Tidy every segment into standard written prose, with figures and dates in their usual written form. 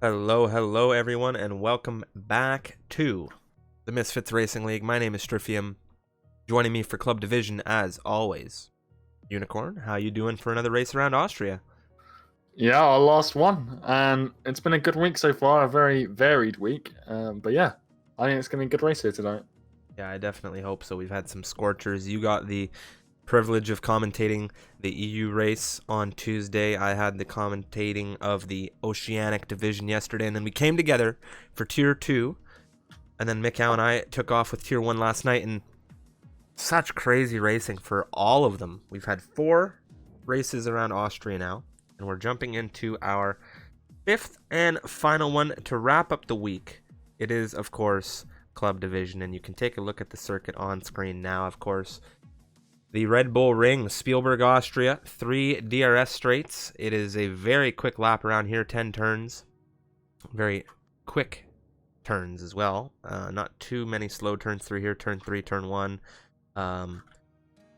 Hello everyone, and welcome back to the Misfits Racing League. My name is Strifium. Joining me for Club Division, as always, Unicorn. How you doing for another race around Austria? Yeah, our last one, and it's been a good week so far. A very varied week, but yeah, I think it's going to be a good race here tonight. Yeah, I definitely hope so. We've had some scorchers. You got the privilege of commentating the EU race on Tuesday. I had the commentating of the Oceanic Division yesterday, and then we came together for Tier 2, and then Mikau and I took off with Tier 1 last night, and such crazy racing for all of them. We've had 4 races around Austria now, and we're jumping into our 5th and final one to wrap up the week. It is, of course, Club Division, and you can take a look at the circuit on screen now, of course. The Red Bull Ring, Spielberg, Austria, 3 DRS straights. It is a very quick lap around here, 10 turns. Very quick turns as well. Not too many slow turns through here. Turn 3, turn 1. Turn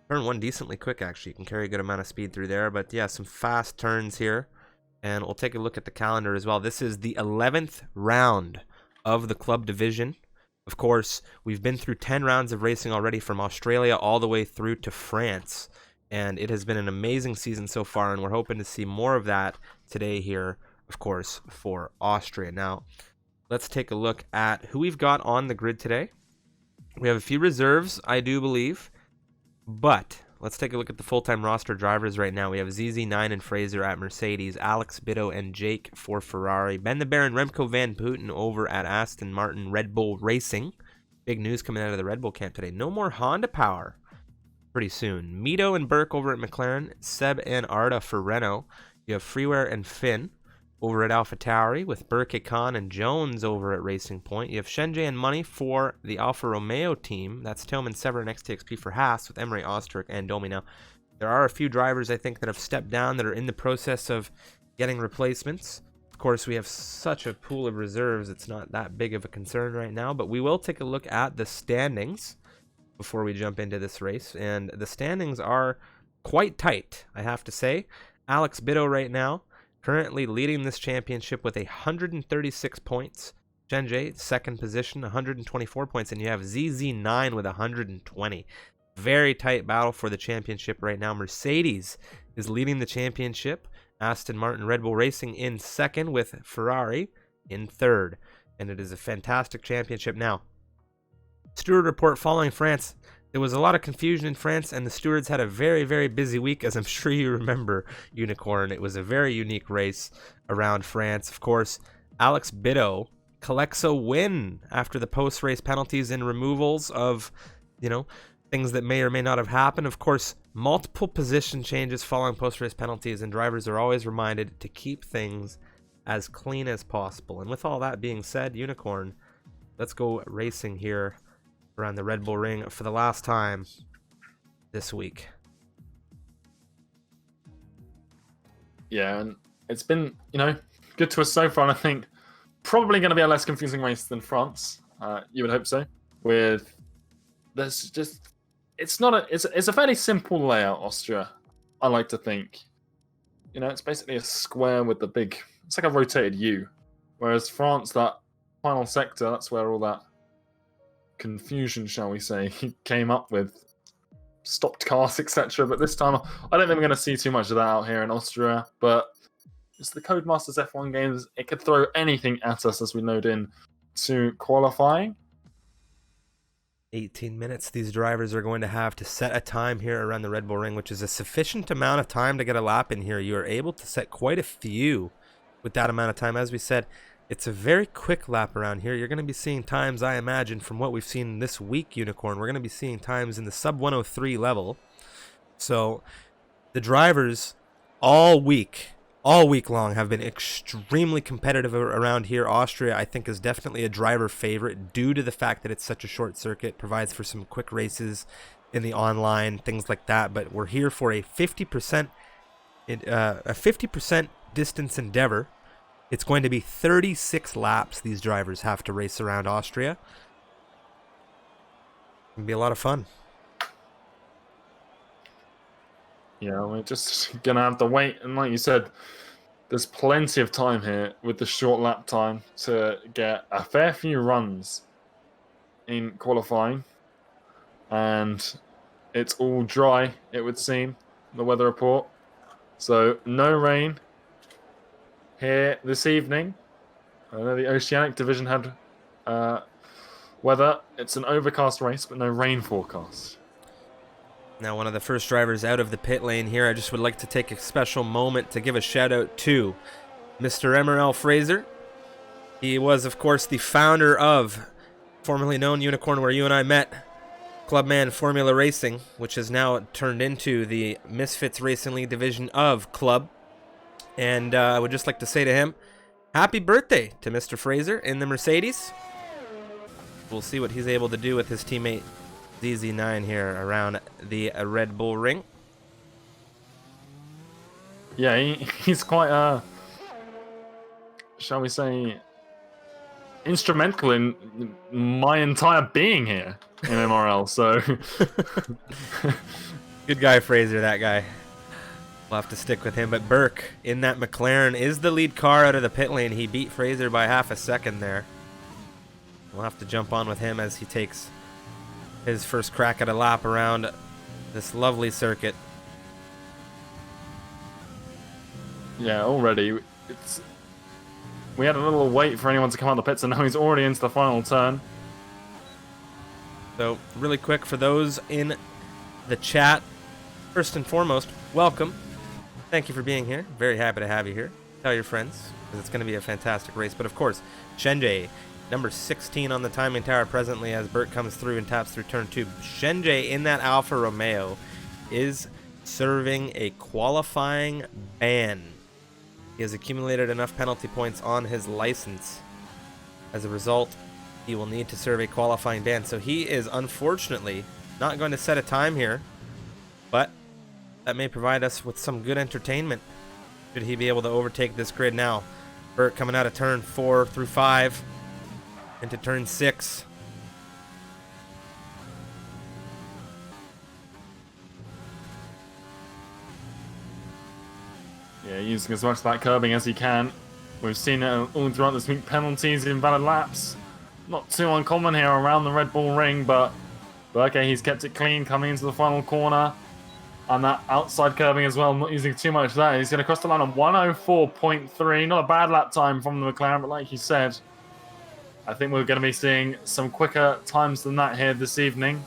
1 decently quick, actually. You can carry a good amount of speed through there. But yeah, some fast turns here. And we'll take a look at the calendar as well. This is the 11th round of the Club Division. Of course, we've been through 10 rounds of racing already, from Australia all the way through to France. And it has been an amazing season so far, and we're hoping to see more of that today here, of course, for Austria. Now, let's take a look at who we've got on the grid today. We have a few reserves, I do believe, but let's take a look at the full-time roster drivers right now. We have ZZ9 and Fraser at Mercedes, Alex Bitto and Jake for Ferrari, Ben the Bear and Remco Van Putten over at Aston Martin Red Bull Racing. Big news coming out of the Red Bull camp today. No more Honda power pretty soon. Mito and Burke over at McLaren, Seb and Arda for Renault. You have Freeware and Finn over at AlphaTauri, with Burke, Khan, and Jones over at Racing Point. You have Shenjay and Money for the Alfa Romeo team. That's Tillman, Sever, and XTXP for Haas, with Emery, Osterich, and Domi. Now, there are a few drivers, I think, that have stepped down, that are in the process of getting replacements. Of course, we have such a pool of reserves, it's not that big of a concern right now, but we will take a look at the standings before we jump into this race, and the standings are quite tight, I have to say. Alex Bitto right now, currently leading this championship with 136 points. Shenjay, second position, 124 points. And you have ZZ9 with 120. Very tight battle for the championship right now. Mercedes is leading the championship. Aston Martin Red Bull Racing in second, with Ferrari in third. And it is a fantastic championship. Now, steward report following France. There was a lot of confusion in France, and the stewards had a very, very busy week, as I'm sure you remember, Unicorn. It was a very unique race around France. Of course, Alex Bitto collects a win after the post-race penalties and removals of, things that may or may not have happened. Of course, multiple position changes following post-race penalties, and drivers are always reminded to keep things as clean as possible. And with all that being said, Unicorn, let's go racing here around the Red Bull Ring for the last time this week. Yeah, and it's been, good to us so far, and I think probably going to be a less confusing race than France. You would hope so. It's a fairly simple layout, Austria, I like to think. It's basically a square with it's like a rotated U. Whereas France, that final sector, that's where all that confusion, shall we say, he came up with, stopped cars, etc. But this time, I don't think we're going to see too much of that out here in Austria. But it's the Codemasters F1 games. It could throw anything at us as we load in to qualifying. 18 minutes these drivers are going to have to set a time here around the Red Bull Ring, which is a sufficient amount of time to get a lap in here. You are able to set quite a few with that amount of time. As we said, it's a very quick lap around here. You're going to be seeing times, I imagine, from what we've seen this week, Unicorn. We're going to be seeing times in the sub 103 level. So the drivers all week long have been extremely competitive around here. Austria, I think, is definitely a driver favorite due to the fact that it's such a short circuit, provides for some quick races in the online, things like that. But we're here for a 50% distance endeavor. It's going to be 36 laps these drivers have to race around Austria. It'll be a lot of fun. Yeah, we're just going to have to wait. And like you said, there's plenty of time here with the short lap time to get a fair few runs in qualifying. And it's all dry, it would seem, the weather report. So no rain here this evening. I know the Oceanic Division had weather. It's an overcast race, but no rain forecast. Now, one of the first drivers out of the pit lane here, I just would like to take a special moment to give a shout out to Mr. MRL Fraser. He was, of course, the founder of formerly known Unicorn, where you and I met, Clubman Formula Racing, which has now turned into the Misfits Racing League division of Club. And I would just like to say to him, happy birthday to Mr. Fraser in the Mercedes. We'll see what he's able to do with his teammate ZZ9 here around the Red Bull Ring. Yeah, he's quite, shall we say, instrumental in my entire being here in MRL, so... Good guy, Fraser, that guy. We'll have to stick with him. But Burke, in that McLaren, is the lead car out of the pit lane. He beat Fraser by half a second there. We'll have to jump on with him as he takes his first crack at a lap around this lovely circuit. Yeah, already we had a little wait for anyone to come out of the pits, and now he's already into the final turn. So, really quick, for those in the chat, first and foremost, welcome. Thank you for being here. Very happy to have you here. Tell your friends, because it's going to be a fantastic race. But of course, Shenjay, number 16 on the timing tower presently as Burt comes through and taps through turn 2. Shenjay in that Alfa Romeo is serving a qualifying ban. He has accumulated enough penalty points on his license. As a result, he will need to serve a qualifying ban. So he is unfortunately not going to set a time here, but that may provide us with some good entertainment should he be able to overtake this grid now. Burt coming out of turn 4 through 5 into turn 6. Yeah, using as much of that curbing as he can. We've seen it all throughout this week. Penalties, invalid laps. Not too uncommon here around the Red Bull Ring, but okay, he's kept it clean coming into the final corner. And that outside curbing as well, not using too much of that. He's going to cross the line on 104.3. Not a bad lap time from the McLaren, but like you said, I think we're going to be seeing some quicker times than that here this evening.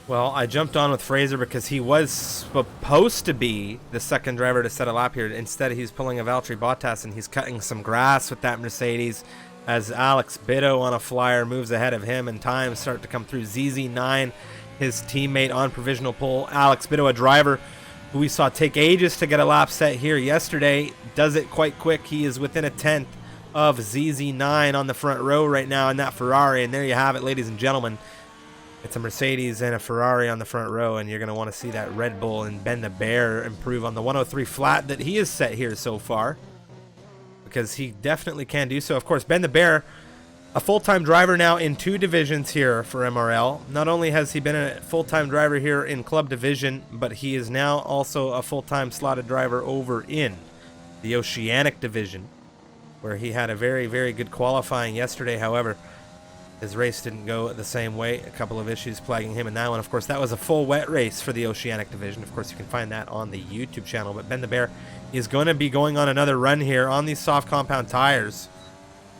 Well, I jumped on with Fraser because he was supposed to be the second driver to set a lap here. Instead, he's pulling a Valtteri Bottas, and he's cutting some grass with that Mercedes as Alex Bitto on a flyer moves ahead of him, and times start to come through. ZZ9, his teammate on provisional pole. Alex Bitto, a driver who we saw take ages to get a lap set here yesterday, does it quite quick. He is within a tenth of ZZ9 on the front row right now in that Ferrari, and there you have it, ladies and gentlemen. It's a Mercedes and a Ferrari on the front row, and you're going to want to see that Red Bull and Ben the Bear improve on the 103 flat that he has set here so far, because he definitely can do so. Of course, Ben the Bear, a full-time driver now in 2 divisions here for MRL. Not only has he been a full-time driver here in Club Division, but he is now also a full-time slotted driver over in the Oceanic Division, where he had a very, very good qualifying yesterday. However, his race didn't go the same way. A couple of issues plaguing him in that one. Of course, that was a full wet race for the Oceanic Division. Of course, you can find that on the YouTube channel. But Ben the Bear is going to be going on another run here on these soft compound tires.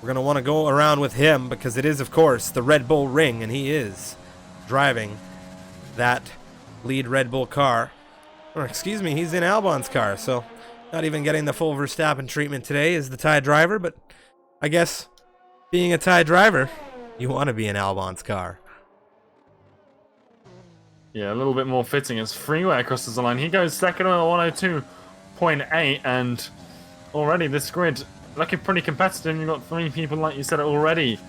We're going to want to go around with him because it is, of course, the Red Bull Ring, and he is driving that lead Red Bull car. Or, excuse me, he's in Albon's car, so not even getting the full Verstappen treatment today as the Thai driver, but I guess being a Thai driver, you want to be in Albon's car. Yeah, a little bit more fitting as Freeway crosses the line. He goes second on a 102.8, and already this grid looking pretty competitive. You've got 3 people, like you said, already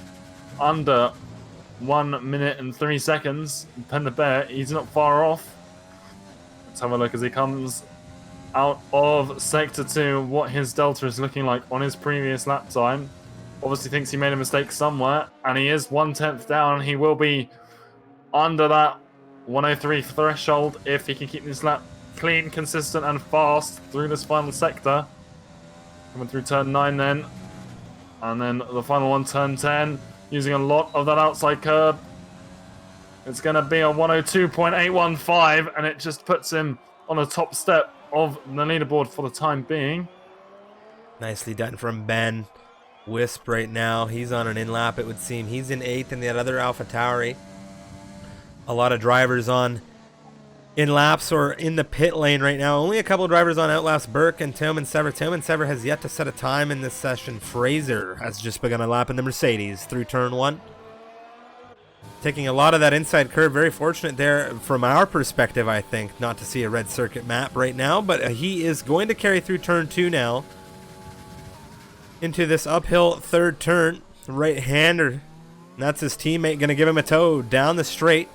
under 1 minute and 3 seconds. Ben the Bear, he's not far off. Let's have a look as he comes out of Sector 2, what his delta is looking like on his previous lap time. Obviously thinks he made a mistake somewhere, and he is 1/10 down. He will be under that 103 threshold if he can keep this lap clean, consistent, and fast through this final sector. Coming through turn 9 then. And then the final one, turn 10. Using a lot of that outside curb. It's going to be a 102.815, and it just puts him on the top step of the leaderboard for the time being. Nicely done from Ben. Wisp right now. He's on an in-lap, it would seem. He's in 8th in that other AlphaTauri. A lot of drivers on in-laps or in the pit lane right now. Only a couple of drivers on Outlast Burke and Tillman Sever. Tillman Sever has yet to set a time in this session. Fraser has just begun a lap in the Mercedes through turn 1. Taking a lot of that inside curve. Very fortunate there from our perspective, I think, not to see a red circuit map right now. But he is going to carry through turn 2 now. Into this uphill third turn. Right-hander. And that's his teammate going to give him a tow down the straight.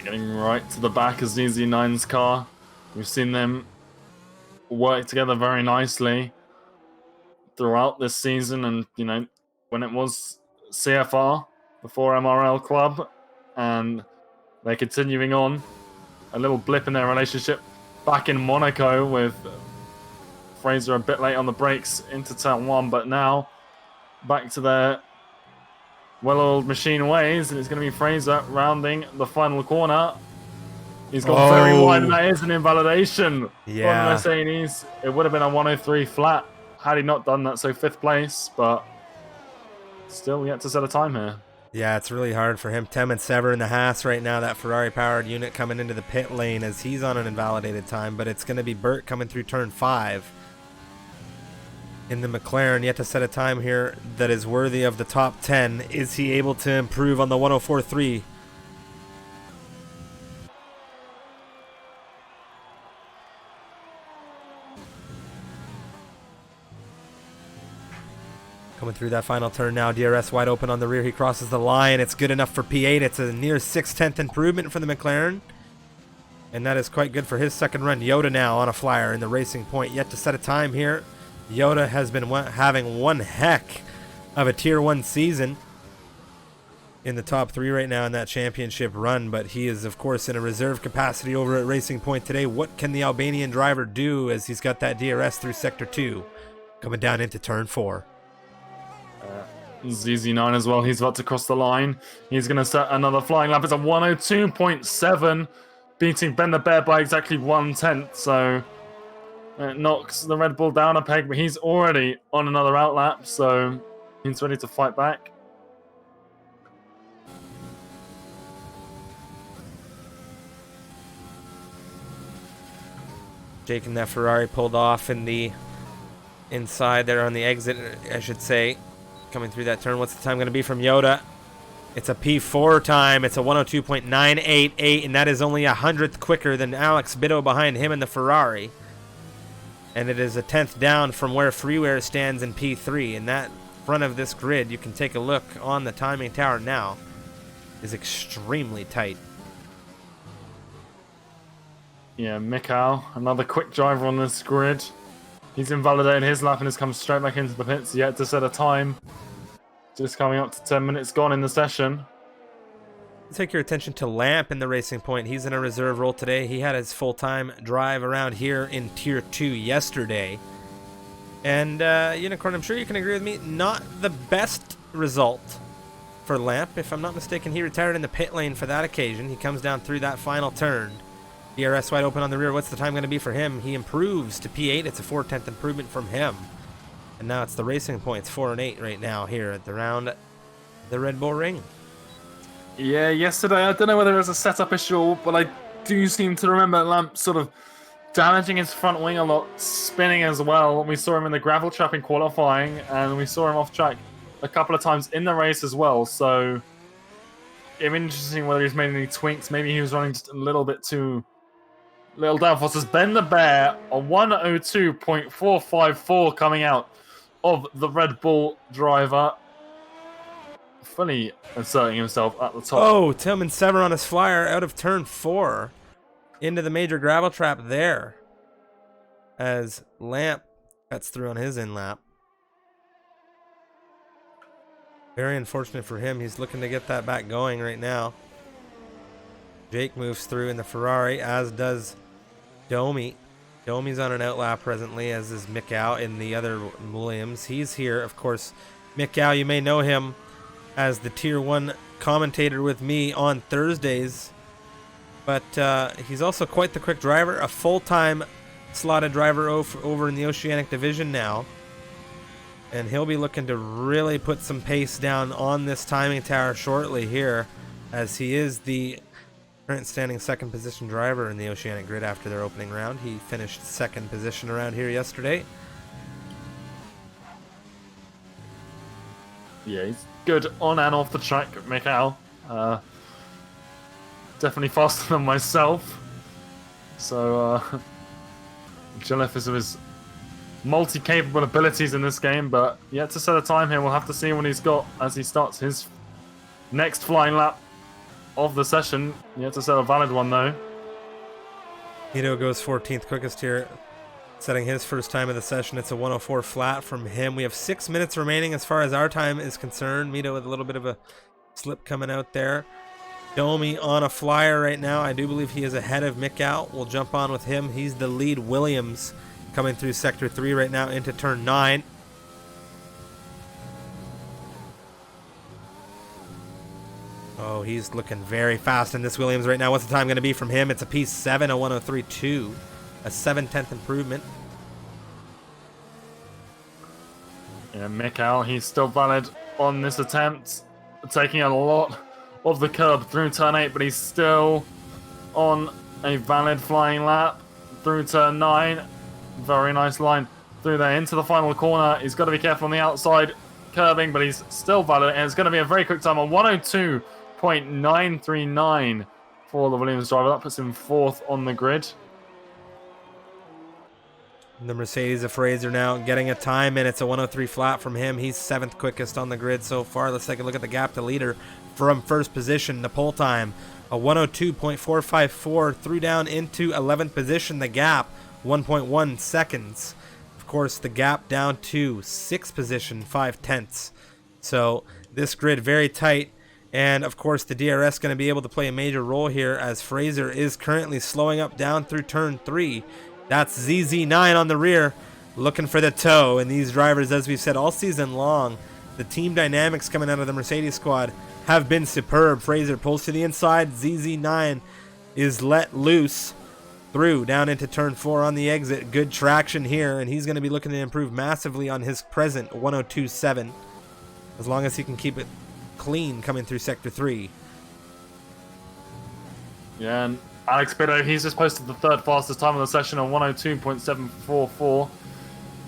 Getting right to the back of ZZ9's car. We've seen them work together very nicely throughout this season, and you know, when it was CFR before MRL Club, and they're continuing on. A little blip in their relationship back in Monaco with Fraser a bit late on the brakes into turn 1, but now back to their well-oiled machine ways, and it's going to be Fraser rounding the final corner. He's gone very wide, and that is an invalidation. Yeah. On Mercedes. It would have been a 103 flat had he not done that, so 5th place, but still yet to set a time here. Yeah, it's really hard for him. Tillman Sever in the Haas right now, that Ferrari-powered unit coming into the pit lane as he's on an invalidated time, but it's going to be Burt coming through turn 5. In the McLaren, yet to set a time here that is worthy of the top 10. Is he able to improve on the 104.3? Coming through that final turn now, DRS wide open on the rear. He crosses the line. It's good enough for P8. It's a near 6/10 improvement for the McLaren. And that is quite good for his second run. Yoda now on a flyer in the Racing Point, yet to set a time here. Yoda has been having one heck of a Tier 1 season in the top 3 right now in that championship run, but he is, of course, in a reserve capacity over at Racing Point today. What can the Albanian driver do as he's got that DRS through Sector 2 coming down into Turn 4? ZZ9 as well. He's about to cross the line. He's going to set another flying lap. It's a 102.7, beating Ben the Bear by exactly 1/10, so it knocks the Red Bull down a peg, but he's already on another outlap, so he's ready to fight back. Jake and that Ferrari pulled off in the inside there on the exit, I should say. Coming through that turn, what's the time going to be from Yoda? It's a P4 time. It's a 102.988, and that is only 100th quicker than Alex Bitto behind him in the Ferrari. And it is a 10th down from where Freeware stands in P3. And that front of this grid, you can take a look on the timing tower now, is extremely tight. Yeah, Mikhail, another quick driver on this grid. He's invalidated his lap and has come straight back into the pits, yet to set a time. Just coming up to 10 minutes gone in the session. Take your attention to Lamp in the Racing Point. He's in a reserve role today. He had his full-time drive around here in Tier 2 yesterday. And, Unicorn, I'm sure you can agree with me, not the best result for Lamp. If I'm not mistaken, he retired in the pit lane for that occasion. He comes down through that final turn. DRS wide open on the rear. What's the time going to be for him? He improves to P8. It's a 4/10 improvement from him. And now it's the Racing Points, 4 and 8 right now here at the round, the Red Bull Ring. Yeah, yesterday, I don't know whether it was a setup issue, but I do seem to remember Lamp sort of damaging his front wing a lot, spinning as well. We saw him in the gravel trap in qualifying, and we saw him off track a couple of times in the race as well. So, it's interesting whether he's made any tweaks. Maybe he was running just a little bit too little downforce. As Ben the Bear, a 102.454 coming out of the Red Bull driver, fully inserting himself at the top. Oh, Tillman Sever on his flyer out of turn 4 into the major gravel trap there as Lamp cuts through on his in-lap. Very unfortunate for him. He's looking to get that back going right now. Jake moves through in the Ferrari, as does Domi's on an outlap presently, as is Mikau in the other Williams. He's here, of course. Mikau, you may know him as the Tier 1 commentator with me on Thursdays. But he's also quite the quick driver, a full-time slotted driver over in the Oceanic Division now. And he'll be looking to really put some pace down on this timing tower shortly here, as he is the current standing second position driver in the Oceanic grid after their opening round. He finished second position around here yesterday. Yeah, he's good on and off the track, Mikhail. Definitely faster than myself. So, jealous of his multi-capable abilities in this game, but yet to set a time here. We'll have to see what he's got as he starts his next flying lap of the session. Yet to set a valid one, though. Ito goes 14th quickest here, setting his first time of the session. It's a 104 flat from him. We have 6 minutes remaining as far as our time is concerned. Mito with a little bit of a slip coming out there. Domi on a flyer right now. I do believe he is ahead of Mikau. We'll jump on with him. He's the lead Williams coming through Sector 3 right now into Turn 9. Oh, he's looking very fast in this Williams right now. What's the time going to be from him? It's a P7, a 103.2, a 7/10 improvement. Yeah, Mikau, he's still valid on this attempt, taking a lot of the curb through Turn 8, but he's still on a valid flying lap through Turn 9. Very nice line through there into the final corner. He's got to be careful on the outside curbing, but he's still valid, and it's going to be a very quick time on 102.939 for the Williams driver. That puts him fourth on the grid. The Mercedes of Fraser now getting a time, and it's a 103 flat from him. He's 7th quickest on the grid so far. Let's take a look at the gap to leader from first position. The pole time, a 102.454 through down into 11th position. The gap, 1.1 seconds. Of course, the gap down to 6th position, 5/10. So this grid very tight. And of course, the DRS going to be able to play a major role here, as Fraser is currently slowing up down through Turn 3. That's ZZ9 on the rear, looking for the toe. And these drivers, as we've said all season long, the team dynamics coming out of the Mercedes squad have been superb. Fraser pulls to the inside. ZZ9 is let loose through down into Turn 4 on the exit. Good traction here, and he's going to be looking to improve massively on his present 102.7, as long as he can keep it clean coming through Sector 3. Yeah, and Alex Bido, he's just posted the third fastest time of the session on 102.744.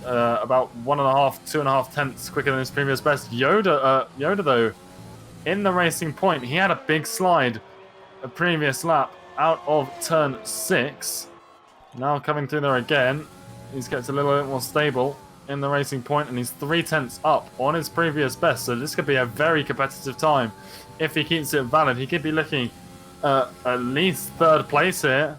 About 2.5 tenths quicker than his previous best. Yoda, though, in the Racing Point, he had a big slide a previous lap out of Turn 6. Now coming through there again, he's kept a little bit more stable in the Racing Point, and he's 3 tenths up on his previous best. So this could be a very competitive time. If he keeps it valid, he could be looking at least third place here.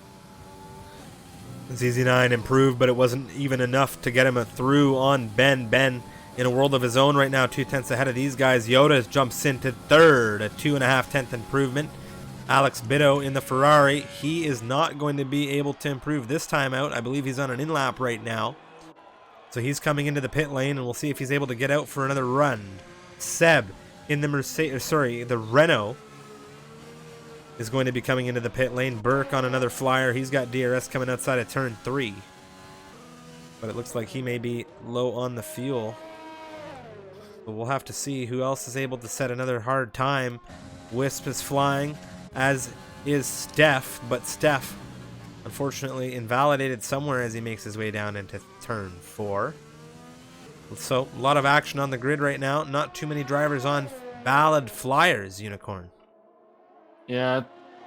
ZZ9 improved, but it wasn't even enough to get him through on Ben. Ben in a world of his own right now, 2 tenths ahead of these guys. Yoda jumps into third, a 2.5 tenth improvement. Alex Bido in the Ferrari, he is not going to be able to improve this time out. I believe he's on an in-lap right now. So he's coming into the pit lane, and we'll see if he's able to get out for another run. Seb in the the Renault is going to be coming into the pit lane. Burke on another flyer. He's got DRS coming outside of Turn 3. But it looks like he may be low on the fuel. But we'll have to see who else is able to set another hard time. Wisp is flying, as is Steph. But Steph, unfortunately, invalidated somewhere as he makes his way down into Turn 4. So, a lot of action on the grid right now. Not too many drivers on valid flyers, Unicorn. Yeah,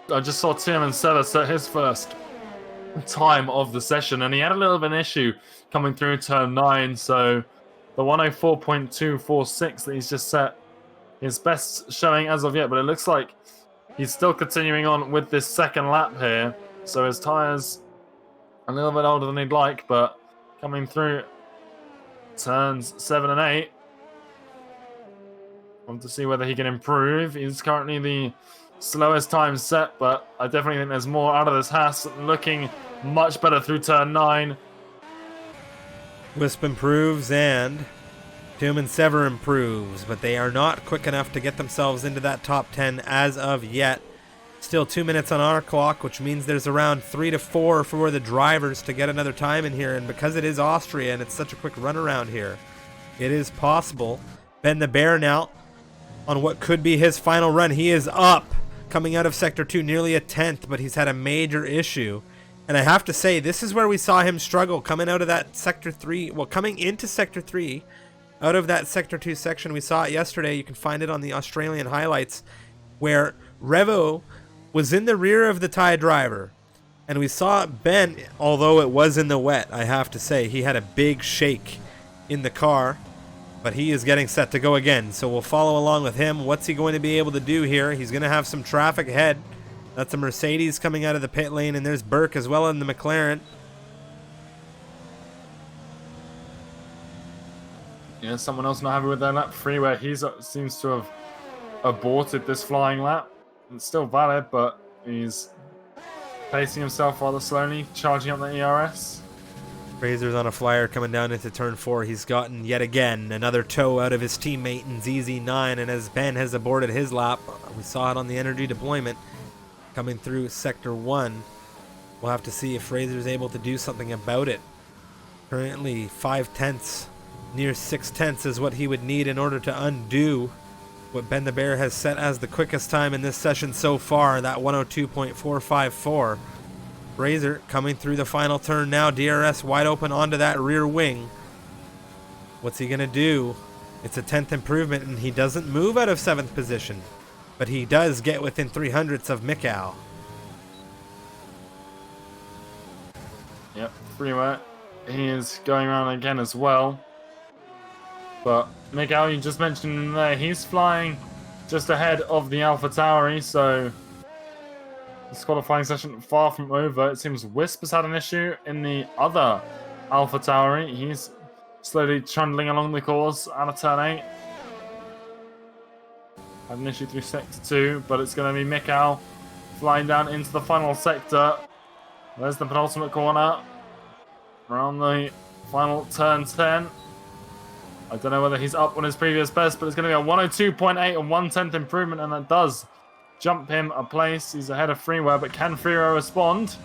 I just saw Tim and Sella set his first time of the session, and he had a little bit of an issue coming through Turn 9, so the 104.246 that he's just set his best showing as of yet, but it looks like he's still continuing on with this second lap here, so his tyres a little bit older than he'd like, but coming through Turns 7 and 8. Want to see whether he can improve. He's currently the slowest time set, but I definitely think there's more out of this Haas, looking much better through turn 9. Wisp improves and Doom and Sever improves, but they are not quick enough to get themselves into that top 10 as of yet. Still 2 minutes on our clock, which means there's around 3 to 4 for the drivers to get another time in here. And because it is Austria and it's such a quick run around here, it is possible. Ben the Bear now on what could be his final run. He is up, coming out of Sector 2, nearly a 10th, but he's had a major issue. And I have to say, this is where we saw him struggle coming out of that Sector 3. Well, coming into Sector 3, out of that Sector 2 section. We saw it yesterday. You can find it on the Australian highlights, where Revo was in the rear of the Thai driver. And we saw Ben, although it was in the wet, I have to say, he had a big shake in the car. But he is getting set to go again. So we'll follow along with him. What's he going to be able to do here? He's going to have some traffic ahead. That's a Mercedes coming out of the pit lane. And there's Burke as well in the McLaren. Yeah, someone else not happy with their lap 3, where he seems to have aborted this flying lap. It's still valid, but he's pacing himself rather slowly, charging up the ERS. Fraser's on a flyer coming down into turn 4. He's gotten yet again another tow out of his teammate in ZZ9, and as Ben has aborted his lap, we saw it on the energy deployment coming through Sector 1. We'll have to see if Fraser's able to do something about it. Currently 5 tenths, near 6 tenths is what he would need in order to undo what Ben the Bear has set as the quickest time in this session so far, that 102.454. Fraser coming through the final turn now, DRS wide open onto that rear wing. What's he going to do? It's a 10th improvement, and he doesn't move out of 7th position, but he does get within 300ths of Mikau. Yep, Freeway. He is going around again as well. But Miguel, you just mentioned him there, he's flying just ahead of the Alpha Tauri, so this qualifying session far from over. It seems Wisp has had an issue in the other Alpha Tauri. He's slowly trundling along the course out of turn 8. Had an issue through Sector 2, but it's going to be Miguel flying down into the final sector. There's the penultimate corner. Around the final turn 10. I don't know whether he's up on his previous best, but it's going to be a 102.8 and 1/10 improvement, and that does jump him a place. He's ahead of Freeware, but can Freeware respond?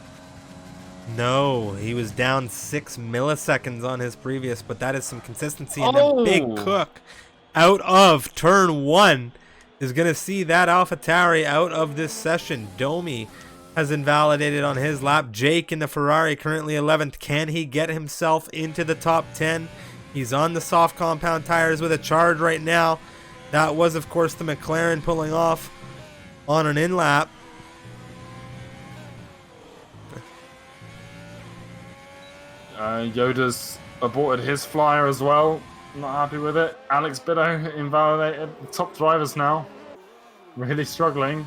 No, he was down 6 milliseconds on his previous, but that is some consistency, and a big cook out of turn 1 is going to see that AlphaTauri out of this session. Domi has invalidated on his lap. Jake in the Ferrari currently 11th. Can he get himself into the top 10? He's on the soft compound tires with a charge right now. That was, of course, the McLaren pulling off on an in-lap. Yoda's aborted his flyer as well. Not happy with it. Alex Biddo invalidated. The top drivers now. Really struggling.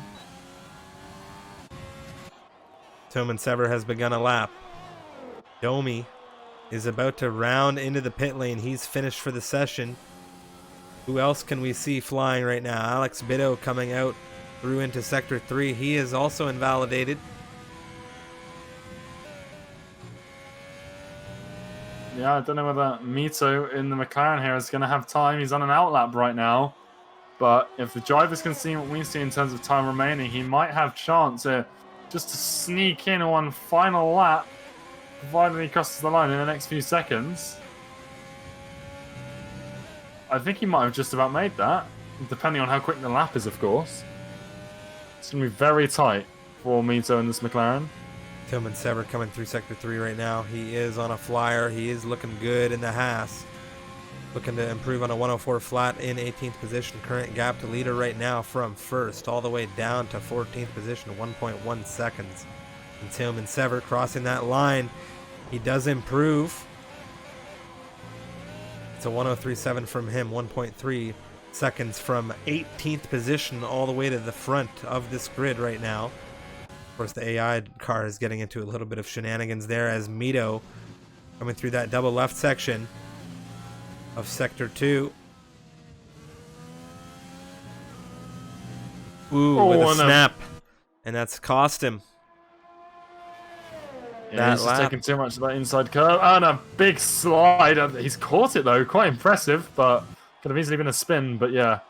Toman Sever has begun a lap. Domi is about to round into the pit lane. He's finished for the session. Who else can we see flying right now? Alex Biddo coming out through into Sector 3. He is also invalidated. Yeah, I don't know whether Mito in the McLaren here is going to have time. He's on an outlap right now. But if the drivers can see what we see in terms of time remaining, he might have chance here just to sneak in one final lap, provided he crosses the line in the next few seconds. I think he might have just about made that, depending on how quick the lap is, of course. It's going to be very tight for Mito in this McLaren. Tillman Sever coming through Sector 3 right now. He is on a flyer. He is looking good in the Haas. Looking to improve on a 104 flat in 18th position. Current gap to leader right now from first all the way down to 14th position, 1.1 seconds. And Tillman Sever crossing that line. He does improve. It's a 103.7 from him, 1.3 seconds from 18th position all the way to the front of this grid right now. Of course, the AI car is getting into a little bit of shenanigans there as Mito coming through that double left section of Sector 2. Ooh, with a snap. And that's cost him. Yeah, he's just taking too much of that inside curve. And a big slide. He's caught it, though. Quite impressive, but could have easily been a spin. But yeah.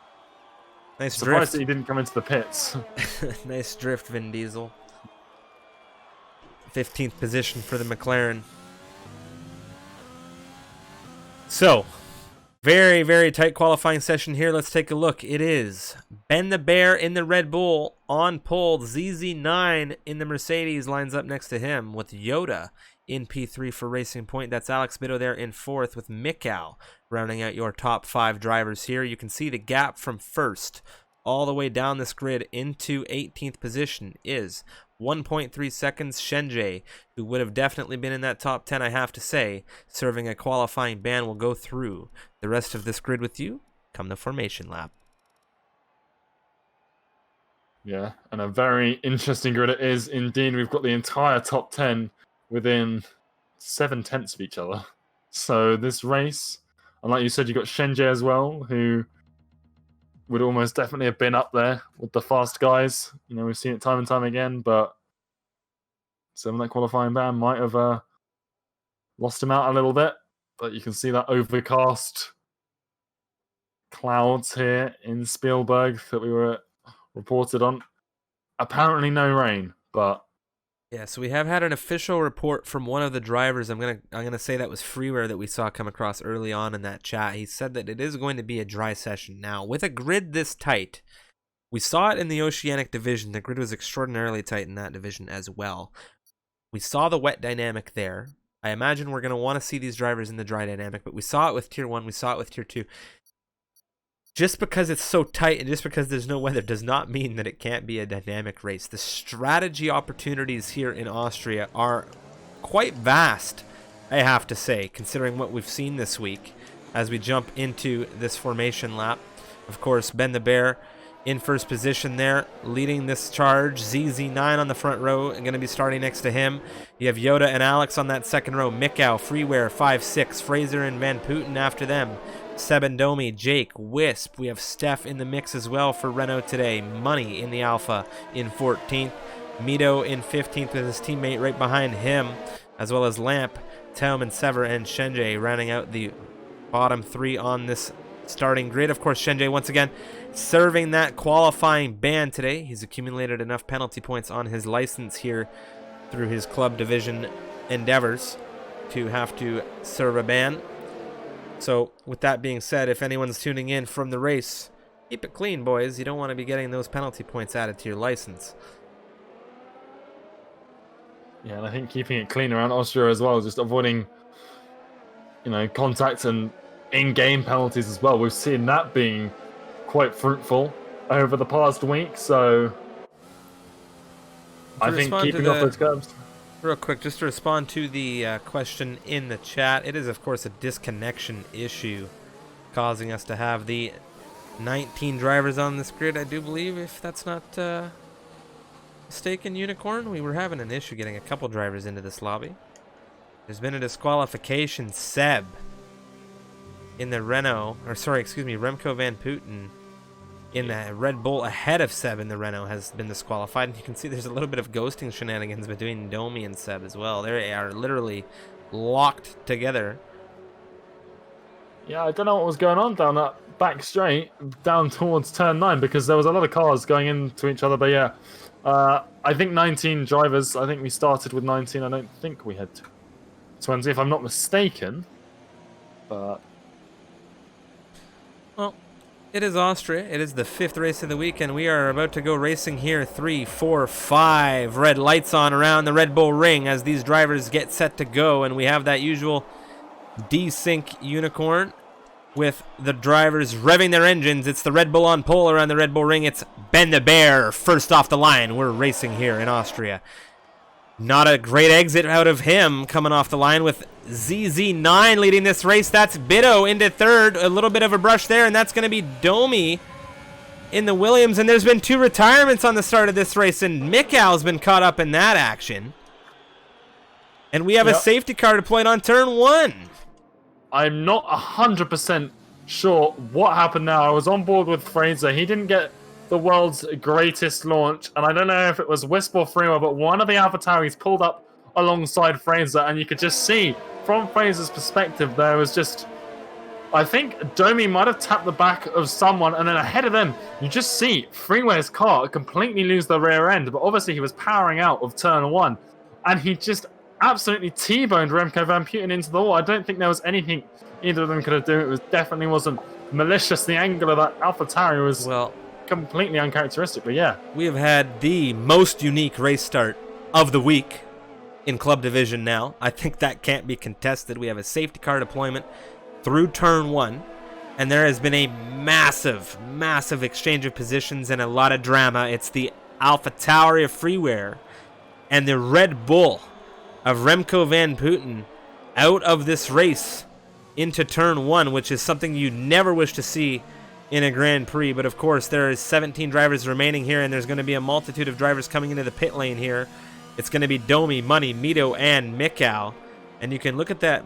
Nice Surprised drift. that he didn't come into the pits. Nice drift, Vin Diesel. 15th position for the McLaren. So, very, very tight qualifying session here. Let's take a look. It is Ben the Bear in the Red Bull on pole. ZZ9 in the Mercedes lines up next to him with Yoda in P3 for Racing Point. That's Alex Bitto there in 4th with Mikau rounding out your top 5 drivers here. You can see the gap from 1st all the way down this grid into 18th position is 1.3 seconds. Shenjie, who would have definitely been in that top 10, I have to say, serving a qualifying ban, will go through the rest of this grid with you come the formation lap. Yeah, and a very interesting grid it is indeed. We've got the entire top 10 within 7/10 of each other. So this race, and like you said, you've got Shenjie as well, who would almost definitely have been up there with the fast guys. You know, we've seen it time and time again, but some of that qualifying ban might have lost him out a little bit. But you can see that overcast clouds here in Spielberg that we were reported on. Apparently no rain, but yeah, so we have had an official report from one of the drivers. I'm gonna say that was Freeware that we saw come across early on in that chat. He said that it is going to be a dry session. Now, with a grid this tight, we saw it in the Oceanic division. The grid was extraordinarily tight in that division as well. We saw the wet dynamic there. I imagine we're going to want to see these drivers in the dry dynamic, but we saw it with Tier 1, we saw it with Tier 2. Just because it's so tight and just because there's no weather does not mean that it can't be a dynamic race. The strategy opportunities here in Austria are quite vast, I have to say, considering what we've seen this week as we jump into this formation lap. Of course, Ben the Bear in first position there, leading this charge. ZZ9 on the front row and going to be starting next to him. You have Yoda and Alex on that second row. Mikau, Freeware, 5-6. Fraser and Van Putten after them. Seb and Domi, Jake, Wisp. We have Steph in the mix as well for Renault today. Money in the Alpha in 14th. Mito in 15th with his teammate right behind him, as well as Lamp, Taum and Sever, and Shenjie rounding out the bottom 3 on this starting grid. Of course, Shenjie once again serving that qualifying ban today. He's accumulated enough penalty points on his license here through his club division endeavors to have to serve a ban. So with that being said, if anyone's tuning in from the race, keep it clean, boys. You don't want to be getting those penalty points added to your license. yeah, and I think keeping it clean around Austria as well, just avoiding, you know, contact and in-game penalties as well. We've seen that being quite fruitful over the past week, so I think keeping off those curbs. Real quick, just to respond to the question in the chat, it is, of course, a disconnection issue causing us to have the 19 drivers on this grid, I do believe, if that's not mistaken, Unicorn. We were having an issue getting a couple drivers into this lobby. There's been a disqualification. Seb in the Renault, or sorry, excuse me, Remco Van Putten in the Red Bull ahead of Seb in the Renault has been disqualified. And you can see there's a little bit of ghosting shenanigans between Domi and Seb as well. They are literally locked together. Yeah, I don't know what was going on down that back straight, down towards turn 9, because there was a lot of cars going into each other. But yeah, I think 19 drivers. I think we started with 19. I don't think we had 20, if I'm not mistaken. But well, it is Austria. It is the 5th race of the week, and we are about to go racing here. 3, 4, 5 red lights on around the Red Bull ring as these drivers get set to go, and we have that usual desync Unicorn with the drivers revving their engines. It's the Red Bull on pole around the Red Bull ring. It's Ben the Bear first off the line. We're racing here in Austria. Not a great exit out of him coming off the line with ZZ9 leading this race. That's Bitto into 3rd. A little bit of a brush there, and that's going to be Domi in the Williams. And there's been 2 retirements on the start of this race, and Mikau's been caught up in that action. And we have a safety car deployed on turn 1. I'm not 100% sure what happened now. I was on board with Fraser. He didn't get the world's greatest launch, and I don't know if it was Wisp or Freeware, but one of the AlphaTauris pulled up alongside Fraser, and you could just see from Fraser's perspective there was just, I think Domi might have tapped the back of someone, and then ahead of them, you just see Freeware's car completely lose the rear end, but obviously he was powering out of turn 1, and he just absolutely T-boned Remco Van Putten into the wall. I don't think there was anything either of them could have done. It definitely wasn't malicious. The angle of that AlphaTauri was completely uncharacteristic, but yeah. We have had the most unique race start of the week in Club Division now. I think that can't be contested. We have a safety car deployment through turn 1, and there has been a massive exchange of positions and a lot of drama. It's the AlphaTauri of Freeware and the Red Bull of Remco Van Putten out of this race into turn 1, which is something you never wish to see in a Grand Prix. But of course, there is 17 drivers remaining here, and there's going to be a multitude of drivers coming into the pit lane here. It's going to be Domi, Money, Mito, and Mikau, and you can look at that.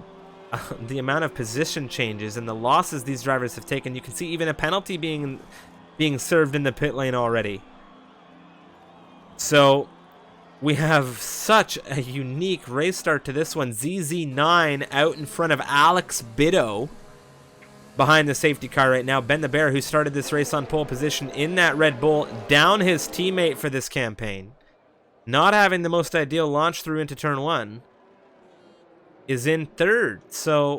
The amount of position changes and the losses these drivers have taken. You can see even a penalty being served in the pit lane already. So we have such a unique race start to this one. ZZ9 out in front of Alex Biddo behind the safety car right now. Ben the Bear, who started this race on pole position in that Red Bull, down his teammate for this campaign, not having the most ideal launch through into turn 1, is in 3rd. So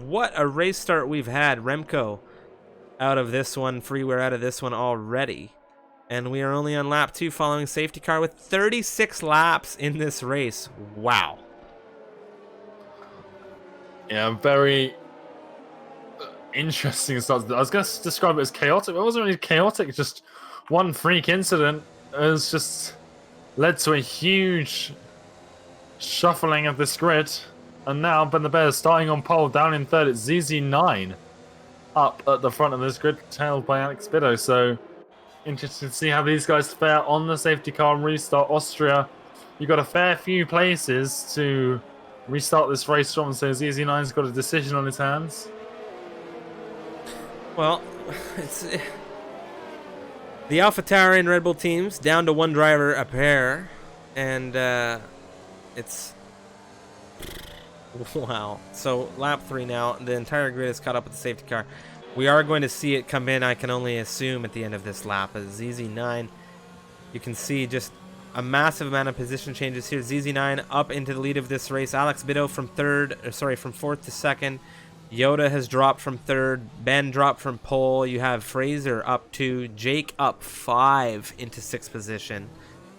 what a race start we've had. Remco out of this one, Freeware out of this one already, and we are only on lap 2 following safety car with 36 laps in this race. Wow. Yeah, very interesting start. I was going to describe it as chaotic, but it wasn't really chaotic. Just one freak incident has just led to a huge shuffling of this grid. And now Ben the Bear is starting on pole, down in 3rd. It's ZZ9 up at the front of this grid, tailed by Alex Biddo. So interesting to see how these guys fare on the safety car and restart. Austria, you've got a fair few places to restart this race from, so ZZ9's got a decision on his hands. Well, it's the AlphaTauri and Red Bull teams down to one driver a pair, and it's wow. So lap 3 now, the entire grid is caught up with the safety car. We are going to see it come in, I can only assume, at the end of this lap. As ZZ9, you can see just a massive amount of position changes here. ZZ9 up into the lead of this race. Alex Biddo from 4th to 2nd. Yoda has dropped from 3rd. Ben dropped from pole. You have Fraser up 2. Jake up 5 into 6th position.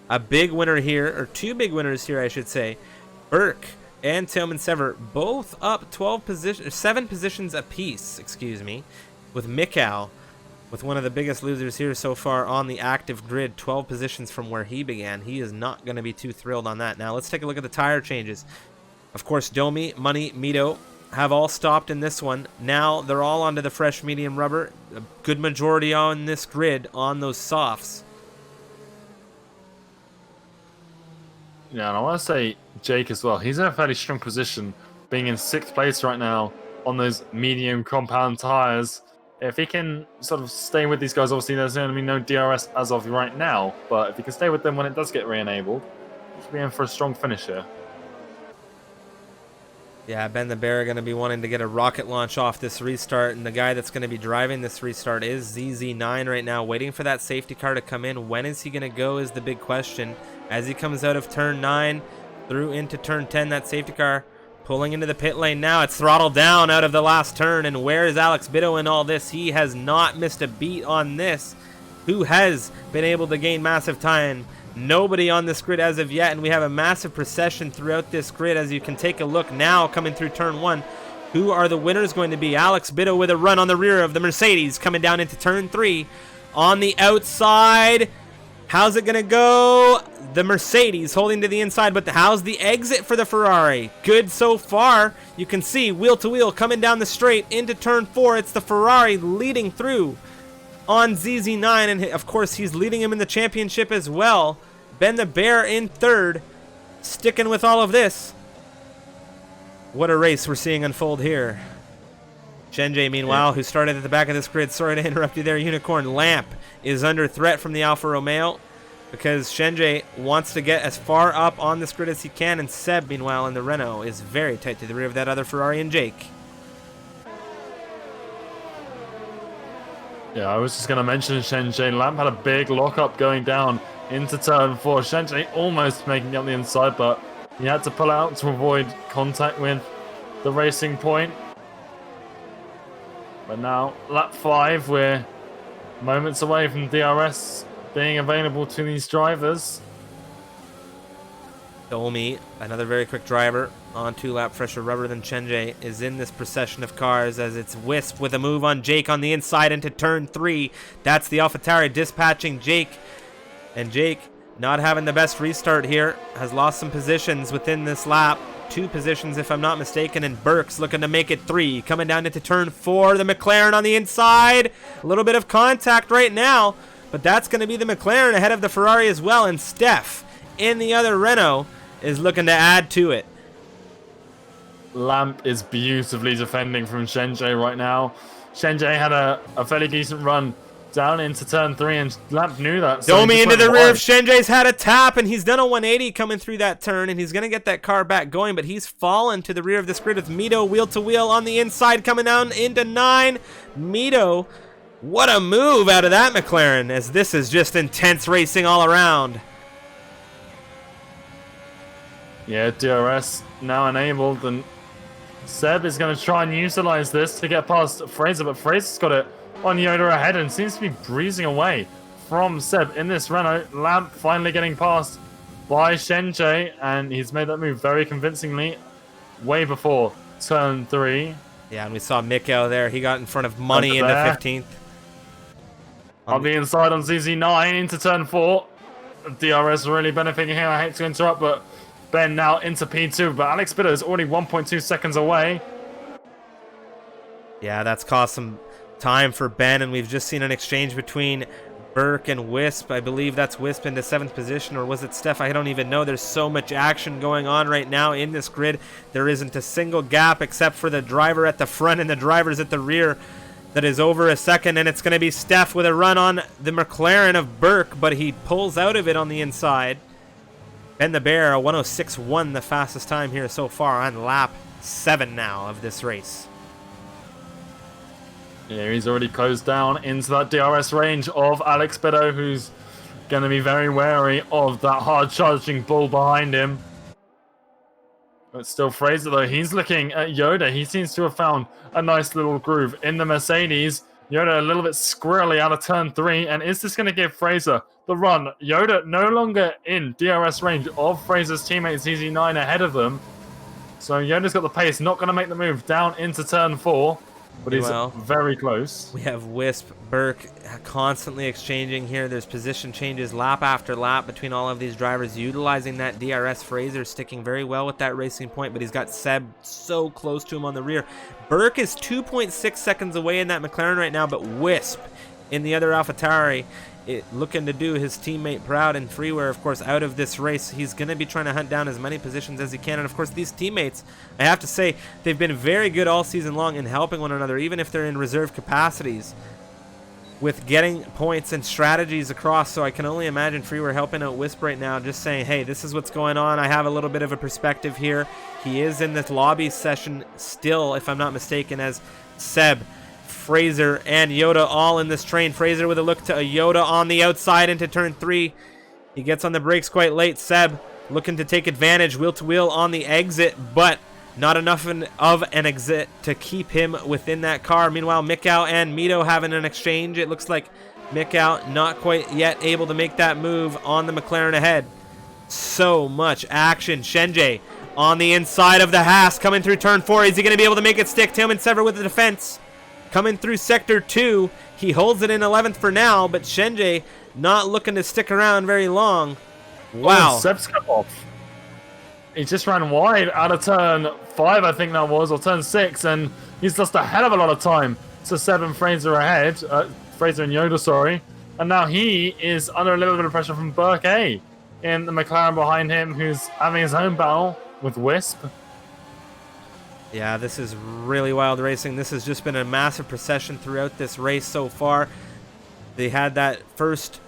A big winner here, or 2 big winners here, I should say. Burke and Tillman Sever both up 7 positions apiece, excuse me, with Mikau with one of the biggest losers here so far on the active grid, 12 positions from where he began. He is not going to be too thrilled on that. Now let's take a look at the tire changes. Of course, Domi, Money, Mito have all stopped in this one. Now they're all onto the fresh medium rubber. A good majority on this grid on those softs. Yeah, and I want to say Jake as well. He's in a fairly strong position, being in 6th place right now on those medium compound tires. If he can sort of stay with these guys, obviously there's going to be no DRS as of right now, but if he can stay with them when it does get re-enabled, he should be in for a strong finish here. Yeah, Ben the Bear are going to be wanting to get a rocket launch off this restart, and the guy that's going to be driving this restart is ZZ9 right now, waiting for that safety car to come in. When is he going to go is the big question. As he comes out of turn 9 through into turn 10, that safety car pulling into the pit lane now. It's throttled down out of the last turn, and where is Alex Biddo in all this? He has not missed a beat on this. Who has been able to gain massive time? Nobody on this grid as of yet, and we have a massive procession throughout this grid. As you can take a look now coming through turn 1, who are the winners going to be? Alex Biddo with a run on the rear of the Mercedes coming down into turn 3 on the outside. How's it gonna go? The Mercedes holding to the inside, but how's the exit for the Ferrari? Good so far. You can see wheel to wheel coming down the straight into turn 4. It's the Ferrari leading through on ZZ9, and of course he's leading him in the championship as well. Ben the Bear in 3rd, sticking with all of this. What a race we're seeing unfold here. Shenjay, meanwhile, who started at the back of this grid, sorry to interrupt you there, Unicorn. Lamp is under threat from the Alfa Romeo. because Shenjay wants to get as far up on this grid as he can, and Seb, meanwhile, in the Renault is very tight to the rear of that other Ferrari and Jake. Yeah, I was just going to mention Shenjay. Lamp had a big lockup going down into turn 4. Shenjay almost making it on the inside, but he had to pull out to avoid contact with the racing point. But now, lap 5, we're moments away from DRS being available to these drivers. Domi, another very quick driver, on 2 lap fresher rubber than Shenjay, is in this procession of cars as it's Wisp with a move on Jake on the inside into turn 3. That's the AlphaTauri dispatching Jake. And Jake, not having the best restart here, has lost some positions within this lap. 2 positions if I'm not mistaken, and Burke's looking to make it 3. Coming down into turn 4, the McLaren on the inside. A little bit of contact right now, but that's going to be the McLaren ahead of the Ferrari as well, and Steph in the other Renault is looking to add to it. Lamp is beautifully defending from Shenjay right now. Shenjay had a fairly decent run down into turn 3, and Lamp knew that. So Domi into the rear of Shenjay's had a tap, and he's done a 180 coming through that turn, and he's going to get that car back going, but he's fallen to the rear of this grid with Mito wheel to wheel on the inside coming down into 9. Mito, what a move out of that McLaren, as this is just intense racing all around. Yeah, DRS now enabled, and Seb is going to try and utilize this to get past Fraser, but Fraser's got it on Yoda ahead and seems to be breezing away from Seb in this Renault. Lamp finally getting passed by Shenjay, and he's made that move very convincingly way before turn 3. Yeah, and we saw Mikko there. He got in front of Money into 15th. On the inside on ZZ9 into turn 4. DRS really benefiting here. I hate to interrupt, but Ben now into P2, but Alex Bitter is already 1.2 seconds away. Yeah, that's cost some time for Ben, and we've just seen an exchange between Burke and Wisp. I believe that's Wisp into 7th position, or was it Steph? I don't even know. There's so much action going on right now in this grid. There isn't a single gap except for the driver at the front and the drivers at the rear that is over a second, and it's going to be Steph with a run on the McLaren of Burke, but he pulls out of it on the inside. Ben the Bear, a 106.1, the fastest time here so far on lap 7 now of this race. Yeah, he's already closed down into that DRS range of Alex Bedo, who's going to be very wary of that hard-charging bull behind him. But still, Fraser, though, he's looking at Yoda. He seems to have found a nice little groove in the Mercedes. Yoda a little bit squirrely out of turn 3, and is this going to give Fraser the run? Yoda no longer in DRS range of Fraser's teammate ZZ9 ahead of them. So Yoda's got the pace, not going to make the move down into turn 4. But he's very close. We have Wisp, Burke constantly exchanging here. There's position changes lap after lap between all of these drivers, utilizing that DRS. Fraser sticking very well with that racing point, but he's got Seb so close to him on the rear. Burke is 2.6 seconds away in that McLaren right now, but Wisp in the other AlphaTauri looking to do his teammate proud, and Freeware, of course, out of this race. He's going to be trying to hunt down as many positions as he can, and of course these teammates, I have to say, they've been very good all season long in helping one another, even if they're in reserve capacities, with getting points and strategies across. So I can only imagine Freeware helping out Wisp right now, just saying, hey, this is what's going on. I have a little bit of a perspective here. He is in this lobby session still, if I'm not mistaken, as Seb, Fraser, and Yoda all in this train. Fraser with a look to a Yoda on the outside into turn 3. He gets on the brakes quite late. Seb looking to take advantage, wheel to wheel on the exit, but not enough of an exit to keep him within that car. Meanwhile, Mikau and Mito having an exchange. It looks like Mikau not quite yet able to make that move on the McLaren ahead. So much action. Shenjay on the inside of the Haas coming through turn 4. Is he going to be able to make it stick? Tillman Sever with the defense. Coming through sector 2, he holds it in 11th for now, but Shenjay not looking to stick around very long. Wow. Oh, Seb's cut off. He just ran wide out of turn 5, I think that was, or turn 6, and he's lost a hell of a lot of time to Seb and Fraser ahead. Fraser and Yoda, sorry. And now he is under a little bit of pressure from Burke A in the McLaren behind him, who's having his own battle with Wisp. Yeah, this is really wild racing. This has just been a massive procession throughout this race so far. They had that first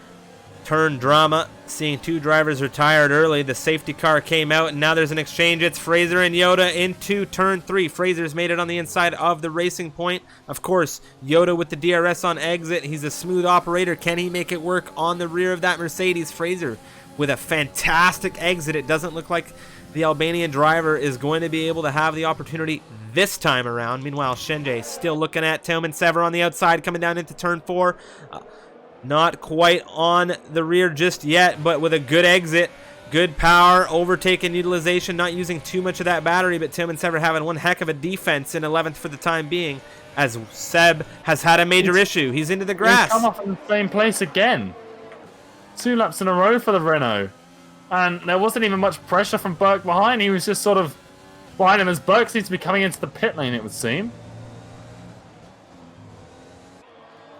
turn drama seeing two drivers retired early. The safety car came out, and now there's an exchange. It's Fraser and Yoda into turn 3. Fraser's made it on the inside of the racing point. Of course, Yoda with the DRS on exit. He's a smooth operator. Can he make it work on the rear of that Mercedes? Fraser with a fantastic exit. It doesn't look like the Albanian driver is going to be able to have the opportunity this time around. Meanwhile, Shenjay still looking at Tillman Sever on the outside, coming down into turn 4. Not quite on the rear just yet, but with a good exit, good power, overtaking utilization, not using too much of that battery, but Tillman Sever having one heck of a defense in 11th for the time being, as Seb has had a major issue. He's into the grass. He's come off in the same place again. 2 laps in a row for the Renault. And there wasn't even much pressure from Burke behind. He was just sort of behind him as Burke seems to be coming into the pit lane, it would seem.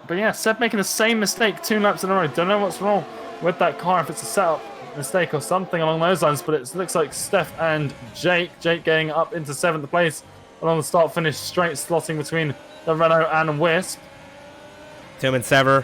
But yeah, Seb making the same mistake 2 laps in a row. Don't know what's wrong with that car, if it's a setup mistake or something along those lines. But it looks like Steph and Jake getting up into 7th place along the start-finish straight, slotting between the Renault and Wisp. Tillman Sever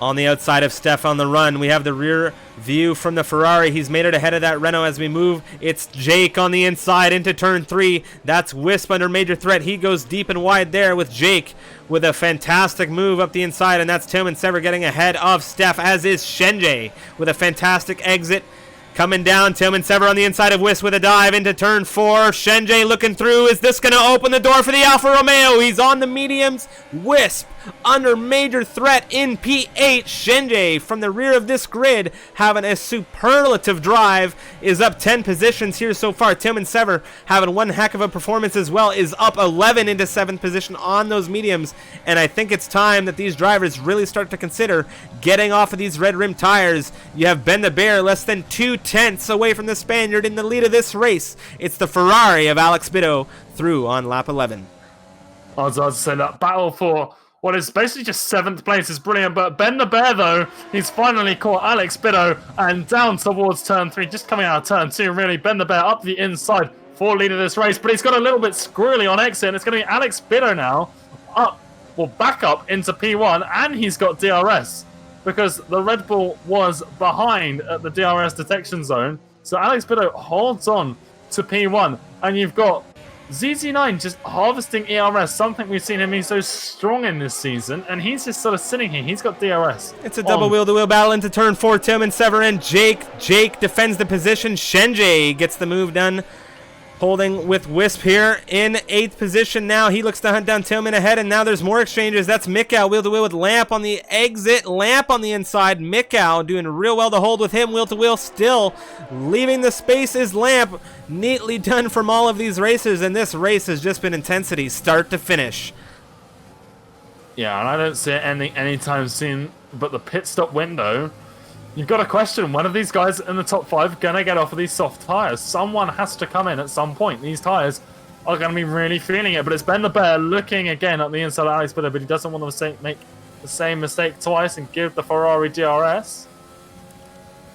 on the outside of Steph on the run. We have the rear view from the Ferrari. He's made it ahead of that Renault as we move. It's Jake on the inside into turn 3. That's Wisp under major threat. He goes deep and wide there with Jake with a fantastic move up the inside, and that's Tillman Sever getting ahead of Steph, as is Shenjay with a fantastic exit. Coming down, Tillman Sever on the inside of Wisp with a dive into turn 4. Shenjay looking through. Is this going to open the door for the Alfa Romeo? He's on the mediums. Wisp under major threat in P8. Shenjay from the rear of this grid having a superlative drive, is up 10 positions here so far. Tillman Sever having one heck of a performance as well, is up 11 into 7th position on those mediums. And I think it's time that these drivers really start to consider getting off of these red rim tires. You have Ben the Bear less than 2/10 away from the Spaniard in the lead of this race. It's the Ferrari of Alex Bido through on lap 11. I was about to say that battle for what is basically just 7th place is brilliant, but Ben the Bear, though, he's finally caught Alex Bido and down towards turn 3, just coming out of turn 2, really. Ben the Bear up the inside for lead of this race, but he's got a little bit squirrely on exit, and it's going to be Alex Bido now back up into P1, and he's got DRS, because the Red Bull was behind at the DRS detection zone. So Alex Bido holds on to P1, and you've got ZZ9 just harvesting ERS, something we've seen him be so strong in this season, and he's just sort of sitting here. He's got DRS. It's a double wheel-to-wheel battle into turn 4. Tillman Sever and Jake defends the position. Shenjay gets the move done, holding with Wisp here in 8th position now. He looks to hunt down Tillman ahead, and now there's more exchanges. That's Mikau wheel-to-wheel with Lamp on the exit, Lamp on the inside. Mikau doing real well to hold with him wheel-to-wheel. Still leaving the space is Lamp. Neatly done from all of these racers, and this race has just been intensity start to finish. Yeah, and I don't see it ending anytime soon, but the pit stop window, you've got to question, when are these guys in the top 5 going to get off of these soft tyres? Someone has to come in at some point. These tyres are going to be really feeling it, but it's Ben the Bear looking again at the inside of Alex Bido, but he doesn't want to make the same mistake twice and give the Ferrari DRS.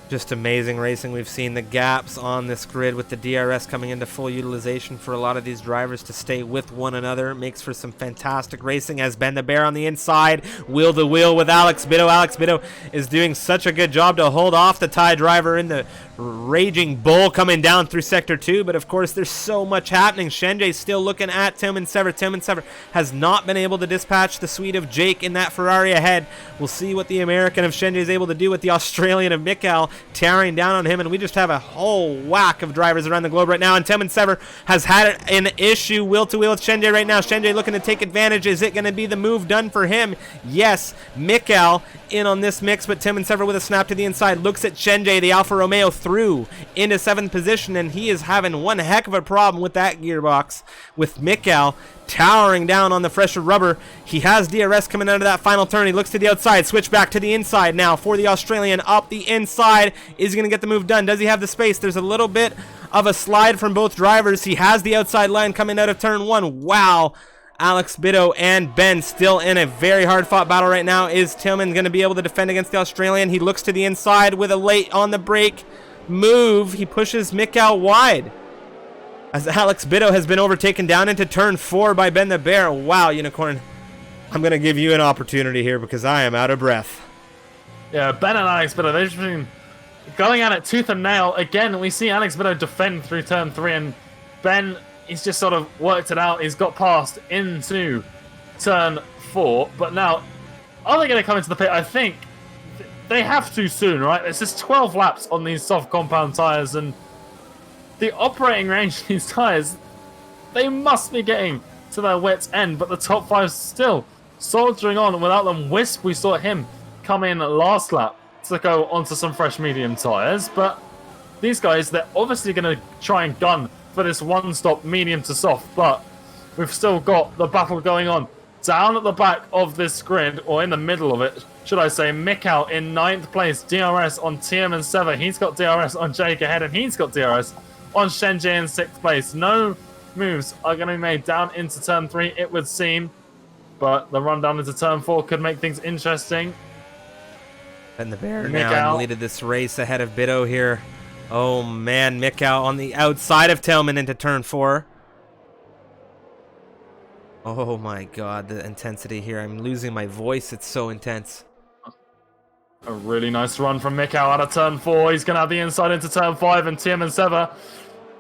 Just amazing racing. We've seen the gaps on this grid with the DRS coming into full utilization for a lot of these drivers to stay with one another. Makes for some fantastic racing as Ben the Bear on the inside, wheel to wheel with Alex Bido. Alex Bido is doing such a good job to hold off the Thai driver in the Raging Bull coming down through Sector 2, but of course there's so much happening. Shenjay still looking at Tillman Sever. Tillman Sever has not been able to dispatch the suite of Jake in that Ferrari ahead. We'll see what the American of Shenjay is able to do with the Australian of Mikal tearing down on him, and we just have a whole whack of drivers around the globe right now, and Tillman Sever has had an issue wheel-to-wheel with Shenjay right now. Shenjay looking to take advantage. Is it going to be the move done for him? Yes, Mikal in on this mix, but Tillman Sever with a snap to the inside looks at Shenjay, the Alfa Romeo, through into 7th position, and he is having one heck of a problem with that gearbox with Mikal towering down on the fresher rubber. He has DRS coming out of that final turn. He looks to the outside, switch back to the inside now for the Australian up the inside. Is he going to get the move done? Does he have the space? There's a little bit of a slide from both drivers. He has the outside line coming out of turn 1. Wow. Alex Bido and Ben still in a very hard-fought battle right now. Is Tillman going to be able to defend against the Australian? He looks to the inside with a late on the brake move. He pushes Mikau wide as Alex Bido has been overtaken down into turn 4 by Ben the Bear. Wow, Unicorn, I'm going to give you an opportunity here because I am out of breath. Yeah, Ben and Alex Bido, they've been going at it tooth and nail. Again, we see Alex Bido defend through turn 3, and Ben, he's just sort of worked it out. He's got past into turn 4, but now, are they going to come into the pit? I think they have to soon, right? It's just 12 laps on these soft compound tyres, and the operating range of these tyres, they must be getting to their wit's end, but the top 5 still soldiering on without them. Wisp, we saw him come in last lap to go onto some fresh medium tyres, but these guys, they're obviously going to try and gun for this one-stop medium to soft, but we've still got the battle going on. Down at the back of this grid, or in the middle of it, should I say, Mikau in 9th place, DRS on Tiemann Sever. He's got DRS on Jake ahead, and he's got DRS on Shenji in 6th place. No moves are going to be made down into turn 3, it would seem, but the run down into turn 4 could make things interesting. And the Bear now leaded this race ahead of Bido here. Oh man, Mikau on the outside of Tillman into turn 4. Oh my god, the intensity here. I'm losing my voice. It's so intense. A really nice run from Mikau out of turn 4. He's going to have the inside into turn 5, and Tiemann Sever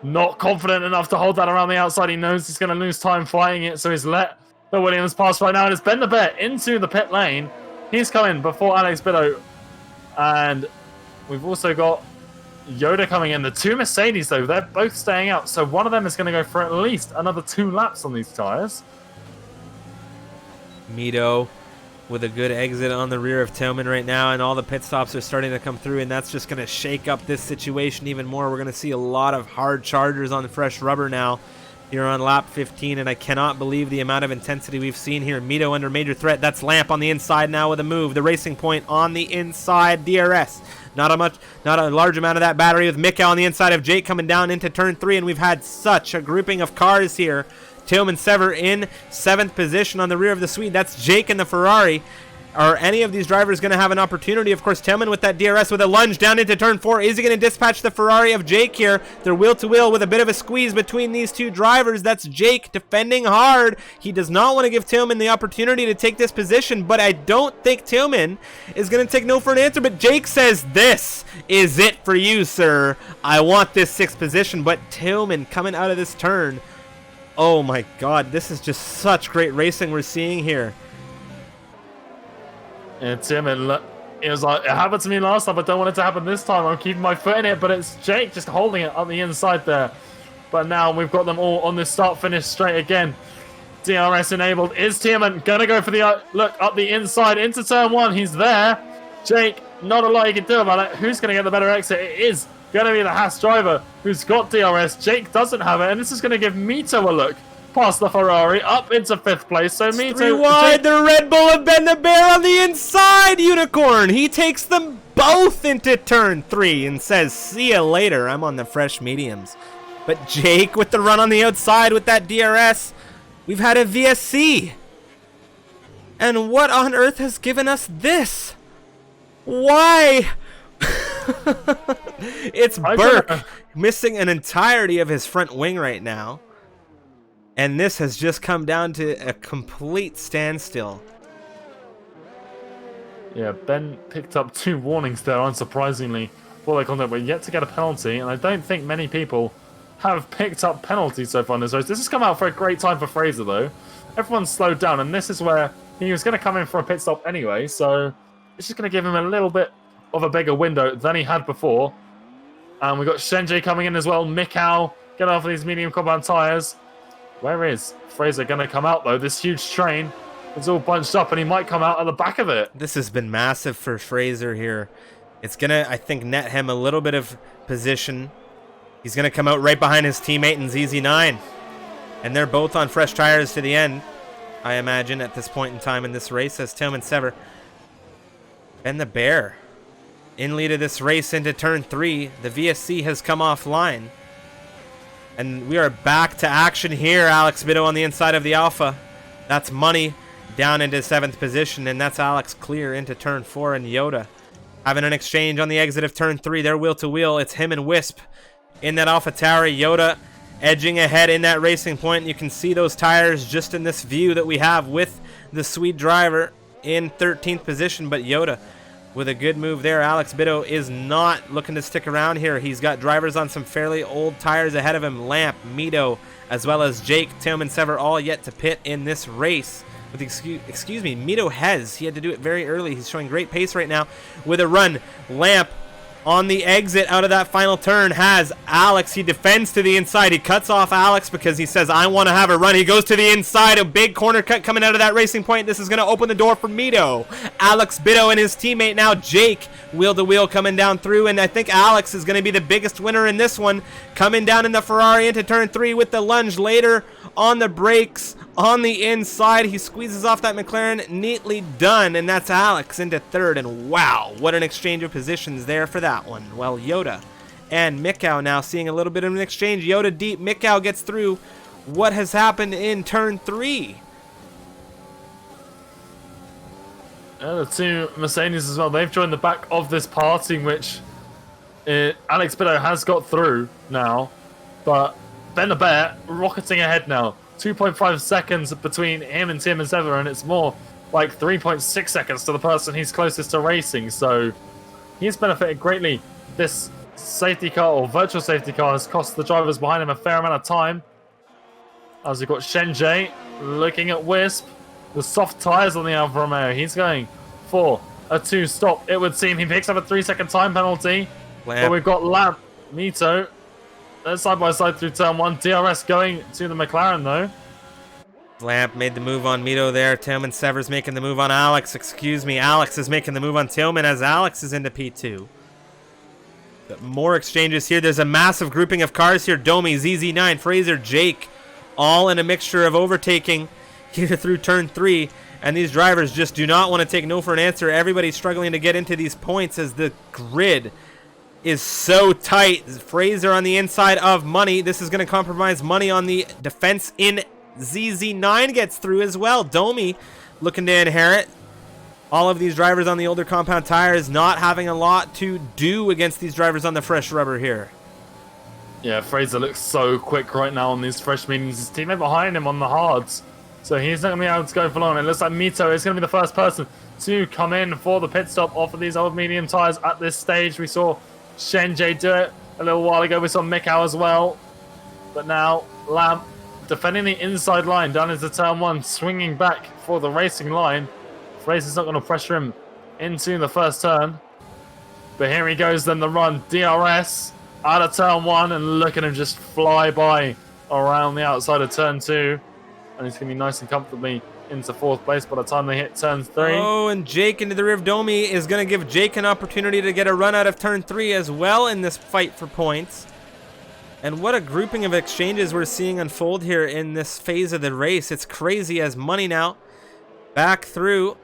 not confident enough to hold that around the outside. He knows he's going to lose time fighting it, so he's let the Williams pass right now, and it's Ben the Bear into the pit lane. He's coming before Alex Bido, and we've also got Yoda coming in. The 2 Mercedes, though, they're both staying out, so one of them is going to go for at least another 2 laps on these tyres. Mito with a good exit on the rear of Tillman right now, and all the pit stops are starting to come through, and that's just going to shake up this situation even more. We're going to see a lot of hard chargers on the fresh rubber now here on lap 15, and I cannot believe the amount of intensity we've seen here. Mito under major threat. That's Lamp on the inside now with a move. The Racing Point on the inside. DRS. Not a large amount of that battery with Mika on the inside of Jake coming down into turn 3, and we've had such a grouping of cars here. Tillman Sever in 7th position on the rear of the Swede. That's Jake in the Ferrari. Are any of these drivers going to have an opportunity? Of course, Tillman with that DRS with a lunge down into turn 4. Is he going to dispatch the Ferrari of Jake here? They're wheel to wheel with a bit of a squeeze between these 2 drivers. That's Jake defending hard. He does not want to give Tillman the opportunity to take this position, but I don't think Tillman is going to take no for an answer. But Jake says, "This is it for you, sir. I want this 6th position." But Tillman coming out of this turn. Oh my god, this is just such great racing we're seeing here. And Tillman, it was like, it happened to me last time, I don't want it to happen this time. I'm keeping my foot in it, but it's Jake just holding it on the inside there. But now we've got them all on this start-finish straight again. DRS enabled. Is Tillman going to go for the look up the inside into turn 1? He's there. Jake, not a lot you can do about it. Who's going to get the better exit? It is going to be the Haas driver who's got DRS. Jake doesn't have it, and this is going to give Mito a look past the Ferrari up into 5th place. So Mito 3 wide, the Red Bull of Ben the Bear on the inside. Unicorn, he takes them both into turn 3 and says, "See ya later, I'm on the fresh mediums." But Jake with the run on the outside with that DRS. We've had a VSC, and what on earth has given us this? Why? It's Burke missing an entirety of his front wing right now, and this has just come down to a complete standstill. Yeah, Ben picked up 2 warnings there, unsurprisingly, for their content. We're yet to get a penalty, and I don't think many people have picked up penalties so far in this race. This has come out for a great time for Fraser, though. Everyone's slowed down, and this is where he was going to come in for a pit stop anyway, so it's just going to give him a little bit of a bigger window than he had before. And we've got Shenji coming in as well. Mikau getting off of these medium compound tyres. Where is Fraser going to come out, though? This huge train is all bunched up, and he might come out at the back of it. This has been massive for Fraser here. It's going to, I think, net him a little bit of position. He's going to come out right behind his teammate in ZZ9. And they're both on fresh tires to the end, I imagine, at this point in time in this race, as Tillman Sever. And the Bear in lead of this race into turn 3. The VSC has come offline. And we are back to action here. Alex Bido on the inside of the Alpha. That's Money down into 7th position. And that's Alex clear into turn 4. And Yoda having an exchange on the exit of turn 3. They're wheel to wheel. It's him and Wisp in that Alpha Tauri. Yoda edging ahead in that Racing Point. You can see those tires just in this view that we have with the Swede driver in 13th position. But Yoda with a good move there. Alex Bitto is not looking to stick around here. He's got drivers on some fairly old tires ahead of him. Lamp, Mito, as well as Jake, Tim, and Sever all yet to pit in this race. With excuse me, Mito he had to do it very early. He's showing great pace right now with a run. Lamp on the exit out of that final turn has Alex. He defends to the inside. He cuts off Alex because he says, I want to have a run. He goes to the inside. A big corner cut coming out of that racing point. This is going to open the door for Mito. Alex Bitto and his teammate now, Jake, wheel to wheel coming down through. And I think Alex is going to be the biggest winner in this one. Coming down in the Ferrari into turn 3 with the lunge later on the brakes. On the inside, he squeezes off that McLaren. Neatly done, and that's Alex into third. And wow, what an exchange of positions there for that one. Well, Yoda and Mikau now seeing a little bit of an exchange. Yoda deep, Mikau gets through. What has happened in turn 3? The two Mercedes as well, they've joined the back of this party, which Alex Bitto has got through now. But Ben the Bear rocketing ahead now. 2.5 seconds between him and Tim and Sever, and it's more like 3.6 seconds to the person he's closest to racing. So he's benefited greatly. This safety car, or virtual safety car, has cost the drivers behind him a fair amount of time. As we've got Shenjie looking at Wisp. The soft tyres on the Alfa Romeo. He's going for a 2 stop. It would seem he picks up a 3-second time penalty. Lamp. But we've got Lamp, Mito. They're side by side through turn 1. DRS going to the McLaren though. Lamp made the move on Mito there. Tillman Sever's making the move on Alex. Excuse me. Alex is making the move on Tillman as Alex is into P2. Got more exchanges here. There's a massive grouping of cars here. Domi, ZZ9, Fraser, Jake, all in a mixture of overtaking here through turn 3. And these drivers just do not want to take no for an answer. Everybody's struggling to get into these points as the grid is so tight. Fraser on the inside of Money. This is going to compromise Money on the defense in. ZZ9 gets through as well. Domi looking to inherit. All of these drivers on the older compound tires not having a lot to do against these drivers on the fresh rubber here. Yeah, Fraser looks so quick right now on these fresh mediums. His teammate behind him on the hards. So he's not going to be able to go for long. It looks like Mito is going to be the first person to come in for the pit stop off of these old medium tires at this stage. We saw Shenjie do it a little while ago. We saw Mikau as well. But now Lamp defending the inside line down into turn 1, swinging back for the racing line. Fraser's not going to pressure him into the first turn. But here he goes, then the run. DRS out of turn 1, and look at him just fly by around the outside of turn 2. And he's going to be nice and comfortably into 4th place by the time they hit turn 3. Oh, and Jake into the rear of Domi is going to give Jake an opportunity to get a run out of turn 3 as well in this fight for points. And what a grouping of exchanges we're seeing unfold here in this phase of the race. It's crazy as Money now back through.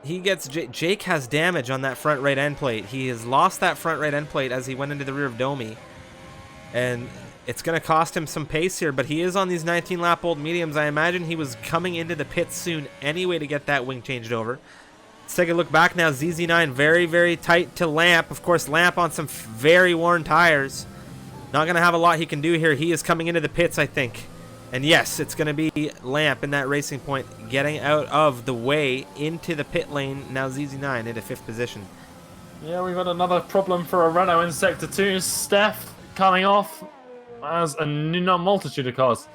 He gets Jake has damage on that front right end plate. He has lost that front right end plate as he went into the rear of Domi. And it's going to cost him some pace here, but he is on these 19 lap old mediums. I imagine he was coming into the pit soon anyway to get that wing changed over. Let's take a look back now. ZZ9 very, very tight to Lamp. Of course, Lamp on some very worn tires. Not going to have a lot he can do here. He is coming into the pits, I think. And yes, it's going to be Lamp in that racing point getting out of the way into the pit lane. Now ZZ9 into 5th position. Yeah, we've got another problem for a Renault in Sector 2. Steph coming off as a multitude of cars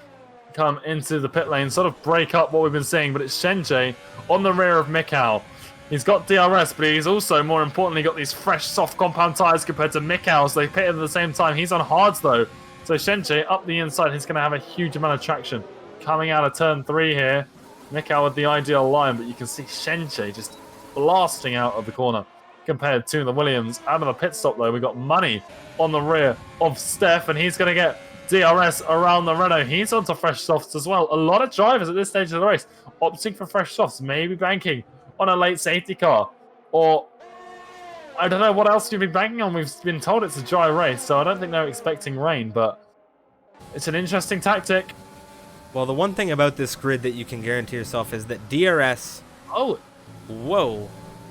come into the pit lane, sort of break up what we've been seeing. But it's Shenjie on the rear of Mikau. He's got DRS, but he's also, more importantly, got these fresh, soft compound tyres compared to Mikau, so they pitted at the same time. He's on hards, though. So Shenjie, up the inside, he's going to have a huge amount of traction. Coming out of turn 3 here. Mikau with the ideal line, but you can see Shenjie just blasting out of the corner compared to the Williams. Out of the pit stop, though, we've got Money on the rear of Steph, and he's going to get DRS around the Renault. He's onto fresh softs as well. A lot of drivers at this stage of the race opting for fresh softs, maybe banking on a late safety car, or I don't know what else you've been banking on. We've been told it's a dry race, so I don't think they're expecting rain, but it's an interesting tactic. Well, the one thing about this grid that you can guarantee yourself is that DRS. Oh, whoa!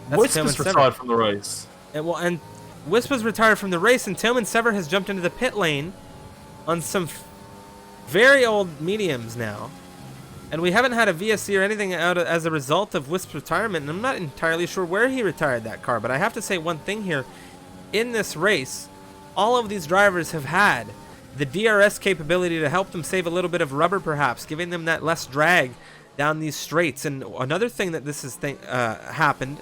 Wisp is retired from the race. And Wisp was retired from the race, and Tillman Sever has jumped into the pit lane on some very old mediums now. And we haven't had a VSC or anything out as a result of Wisp's retirement, and I'm not entirely sure where he retired that car. But I have to say one thing here. In this race, all of these drivers have had the DRS capability to help them save a little bit of rubber, perhaps, giving them that less drag down these straights. And another thing that this has happened,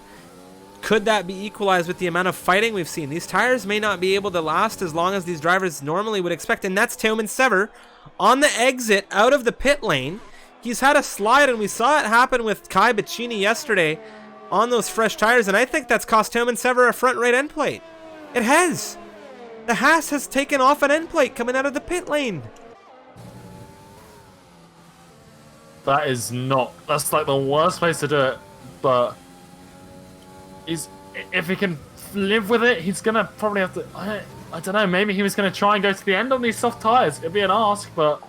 could that be equalized with the amount of fighting we've seen? These tires may not be able to last as long as these drivers normally would expect, and that's Tillman Sever on the exit out of the pit lane. He's had a slide, and we saw it happen with Kai Bacchini yesterday on those fresh tires, and I think that's cost Tillman Sever a front right end plate. It has. The Haas has taken off an end plate coming out of the pit lane. That is not... That's like the worst place to do it, but... if he can live with it, he's going to probably have to... I don't know, maybe he was going to try and go to the end on these soft tires. It'd be an ask, but...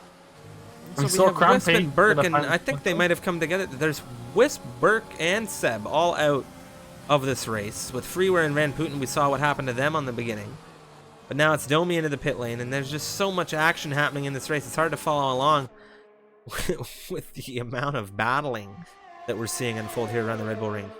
So we have Wisp and Burke, and I think they might have come together. There's Wisp, Burke, and Seb all out of this race. With Freeware and Van Putten, we saw what happened to them on the beginning. But now it's Domi into the pit lane, and there's just so much action happening in this race. It's hard to follow along with the amount of battling that we're seeing unfold here around the Red Bull Ring.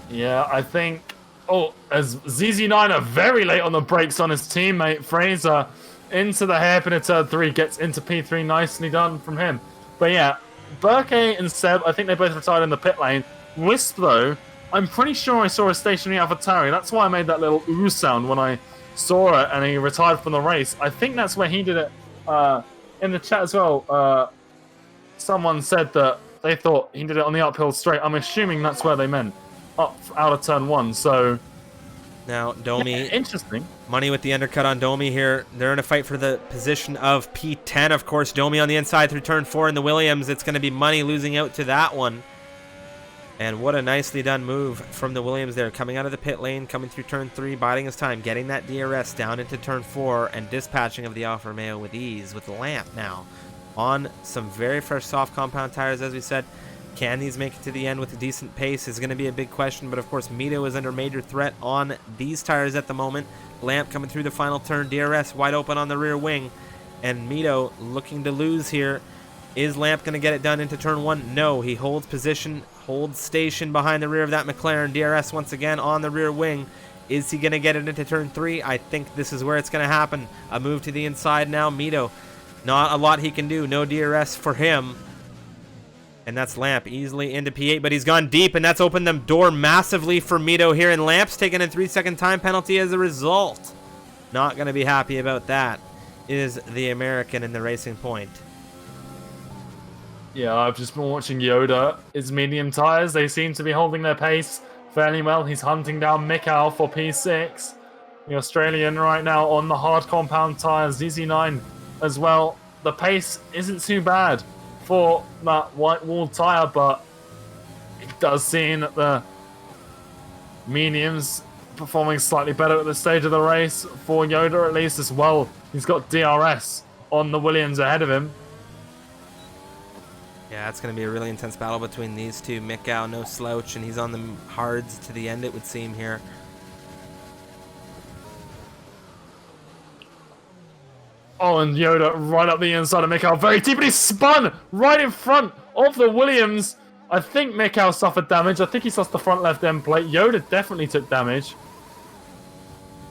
Yeah, I think... Oh, as ZZ9 are very late on the brakes on his teammate, Fraser into the hairpin at turn 3, gets into P3, nicely done from him. But yeah, Burke and Seb, I think they both retired in the pit lane. Wisp, though, I'm pretty sure I saw a stationary AlphaTauri. That's why I made that little ooh sound when I saw it, and he retired from the race. I think that's where he did it. In the chat as well, someone said that they thought he did it on the uphill straight. I'm assuming that's where they meant, up out of turn 1. So now Domi, yeah, interesting. Money with the undercut on Domi here. They're in a fight for the position of P10, of course. Domi on the inside through turn 4 in the Williams. It's going to be Money losing out to that one. And what a nicely done move from the Williams there. Coming out of the pit lane, coming through turn 3, biding his time, getting that DRS down into turn 4, and dispatching of the Alfa Romeo with ease, with the Lamp now on some very fresh soft compound tires, as we said. Can these make it to the end with a decent pace is going to be a big question, but of course Mito is under major threat on these tires at the moment. Lamp coming through the final turn, DRS wide open on the rear wing, and Mito looking to lose here. Is Lamp going to get it done into turn 1? No, he holds position, holds station behind the rear of that McLaren. DRS once again on the rear wing. Is he going to get it into turn 3? I think this is where it's going to happen. A move to the inside now. Mito, not a lot he can do. No DRS for him. And that's Lamp easily into P8, but he's gone deep, and that's opened the door massively for Mito here, and Lamp's taking a 3-second time penalty as a result. Not going to be happy about that is the American in the Racing Point. Yeah, I've just been watching Yoda. His medium tires, they seem to be holding their pace fairly well. He's hunting down Mikal for P6. The Australian right now on the hard compound tires, ZZ9 as well. The pace isn't too bad for that white wall tire, but it does seem that the mediums performing slightly better at this stage of the race for Yoda, at least as well. He's got DRS on the Williams ahead of him. Yeah, it's going to be a really intense battle between these two. Mikau, no slouch, and he's on the hards to the end, it would seem here. Oh, and Yoda right up the inside of Mikau, very deep, and he spun right in front of the Williams. I think Mikau suffered damage. I think he's lost the front left end plate. Yoda definitely took damage.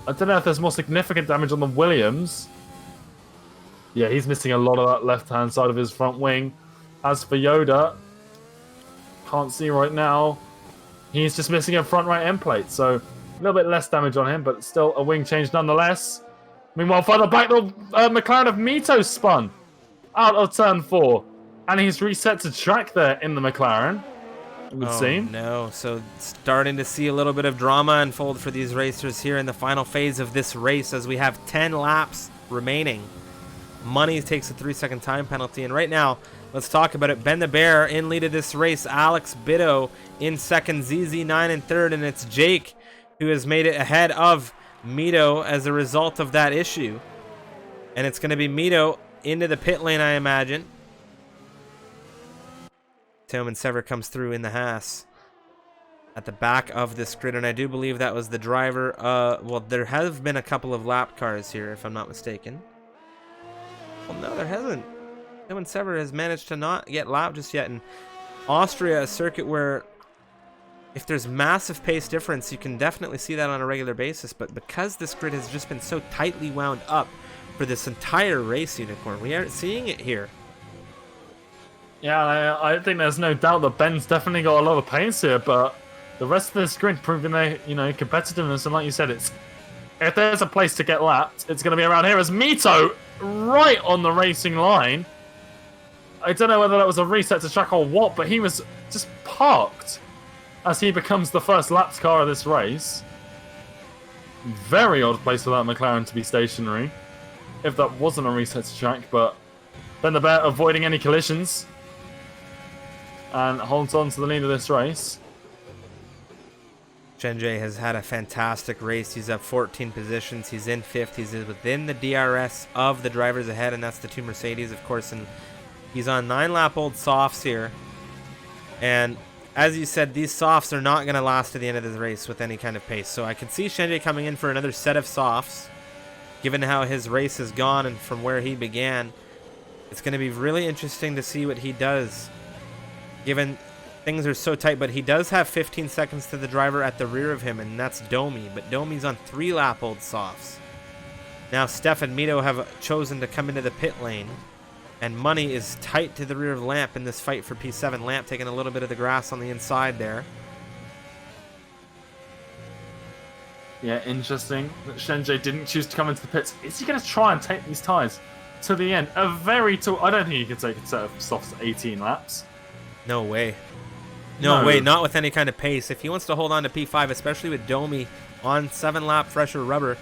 I don't know if there's more significant damage on the Williams. Yeah, he's missing a lot of that left-hand side of his front wing. As for Yoda, can't see right now. He's just missing a front right end plate, so a little bit less damage on him, but still a wing change nonetheless. Meanwhile, further back, the McLaren of Mito spun out of turn 4, and he's reset to track there in the McLaren. It would seem. No, so starting to see a little bit of drama unfold for these racers here in the final phase of this race, as we have 10 laps remaining. Money takes a 3-second time penalty, and right now, let's talk about it. Ben the Bear in lead of this race. Alex Bitto in second. ZZ9 in third. And it's Jake who has made it ahead of Mito as a result of that issue. And it's going to be Mito into the pit lane, I imagine. Tillman Sever comes through in the Haas at the back of this grid. And I do believe that was the driver. Well, there have been a couple of lap cars here, if I'm not mistaken. Well, no, there hasn't. Dylan Sever has managed to not get lapped just yet. And Austria, a circuit where if there's massive pace difference, you can definitely see that on a regular basis. But because this grid has just been so tightly wound up for this entire race, Unicorn, we aren't seeing it here. Yeah, I think there's no doubt that Ben's definitely got a lot of pace here, but the rest of this grid proving their, competitiveness. And like you said, if there's a place to get lapped, it's going to be around here. As Mito right on the racing line. I don't know whether that was a reset to track or what, but he was just parked as he becomes the first lapped car of this race. Very odd place for that McLaren to be stationary, if that wasn't a reset to track, but Ben the Bear avoiding any collisions and holds on to the lead of this race. Shenjay has had a fantastic race. He's up 14 positions. He's in 5th. He's within the DRS of the drivers ahead, and that's the 2 Mercedes, of course. And he's on 9-lap-old softs here. And as you said, these softs are not going to last to the end of this race with any kind of pace. So I can see Shenjay coming in for another set of softs, given how his race has gone and from where he began. It's going to be really interesting to see what he does, given things are so tight. But he does have 15 seconds to the driver at the rear of him, and that's Domi. But Domi's on 3-lap-old softs. Now Steph and Mito have chosen to come into the pit lane, and Money is tight to the rear of Lamp in this fight for P7. Lamp taking a little bit of the grass on the inside there. Yeah, interesting that Shenjay didn't choose to come into the pits. Is he going to try and take these tyres to the end? I don't think he can take a set of softs 18 laps. No way. No way, not with any kind of pace. If he wants to hold on to P5, especially with Domi on 7-lap fresher rubber,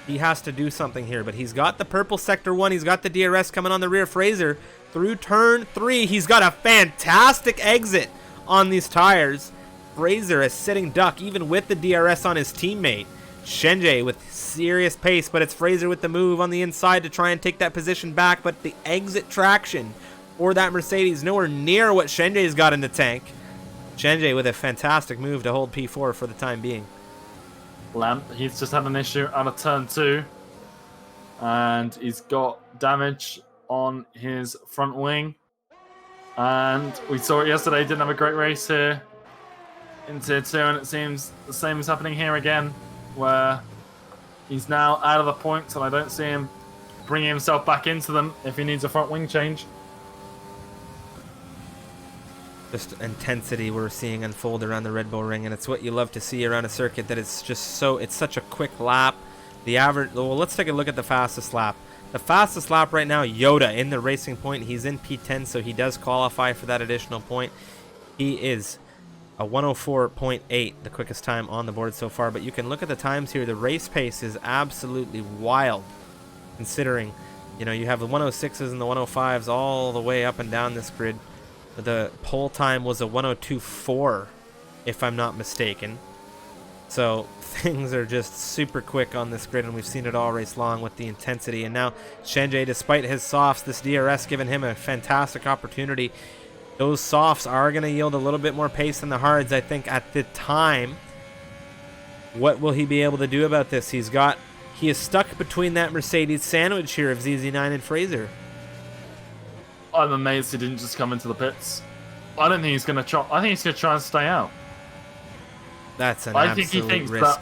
he has to do something here. But he's got the purple sector 1. He's got the DRS coming on the rear. Fraser through turn 3. He's got a fantastic exit on these tires. Fraser a sitting duck, even with the DRS on his teammate. Shenjay with serious pace, but it's Fraser with the move on the inside to try and take that position back. But the exit traction for that Mercedes nowhere near what Shenjay's got in the tank. Shenjay with a fantastic move to hold P4 for the time being. Lamp, he's just had an issue out of turn 2, and he's got damage on his front wing, and we saw it yesterday. Didn't have a great race here in tier 2, and it seems the same is happening here again, where he's now out of the points, and I don't see him bringing himself back into them if he needs a front wing change. Just intensity we're seeing unfold around the Red Bull Ring, and it's what you love to see around a circuit, that it's just so, it's such a quick lap. The average, well, let's take a look at the fastest lap. The fastest lap right now, Yoda in the Racing Point. He's in P10, so he does qualify for that additional point. He is a 104.8, the quickest time on the board so far. But you can look at the times here. The race pace is absolutely wild, considering, you have the 106s and the 105s all the way up and down this grid. The pole time was a 102.4, if I'm not mistaken. So things are just super quick on this grid, and we've seen it all race long with the intensity. And now Shenjay, despite his softs, this DRS giving him a fantastic opportunity. Those softs are going to yield a little bit more pace than the hards, I think, at the time. What will he be able to do about this? He is stuck between that Mercedes sandwich here of ZZ9 and Fraser. I'm amazed he didn't just come into the pits. I don't think he's going to try. I think he's going to try and stay out. That's an absolute risk.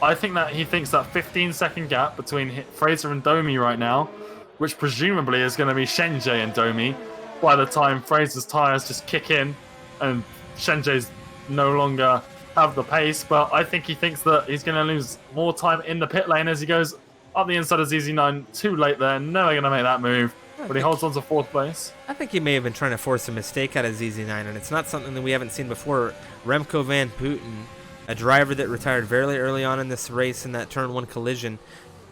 I think that he thinks that 15-second gap between Fraser and Domi right now, which presumably is going to be Shenjay and Domi, by the time Fraser's tyres just kick in and Shenjay's no longer have the pace. But I think he thinks that he's going to lose more time in the pit lane as he goes up the inside of ZZ9. Too late there. Never going to make that move. But he holds on to 4th place. I think he may have been trying to force a mistake out of ZZ9, and it's not something that we haven't seen before. Remco van Putten, a driver that retired very early on in this race in that turn 1 collision,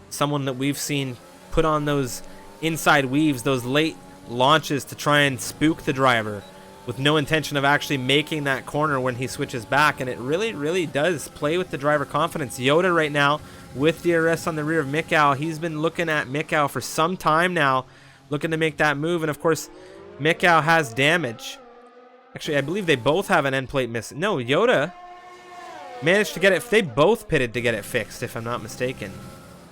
someone that we've seen put on those inside weaves, those late launches to try and spook the driver with no intention of actually making that corner when he switches back, and it really, really does play with the driver confidence. Yoda right now with DRS on the rear of Mikau. He's been looking at Mikau for some time now, looking to make that move, and of course Mikau has damage. Actually, I believe they both have an end plate miss. No, Yoda managed to get it. They both pitted to get it fixed, if I'm not mistaken.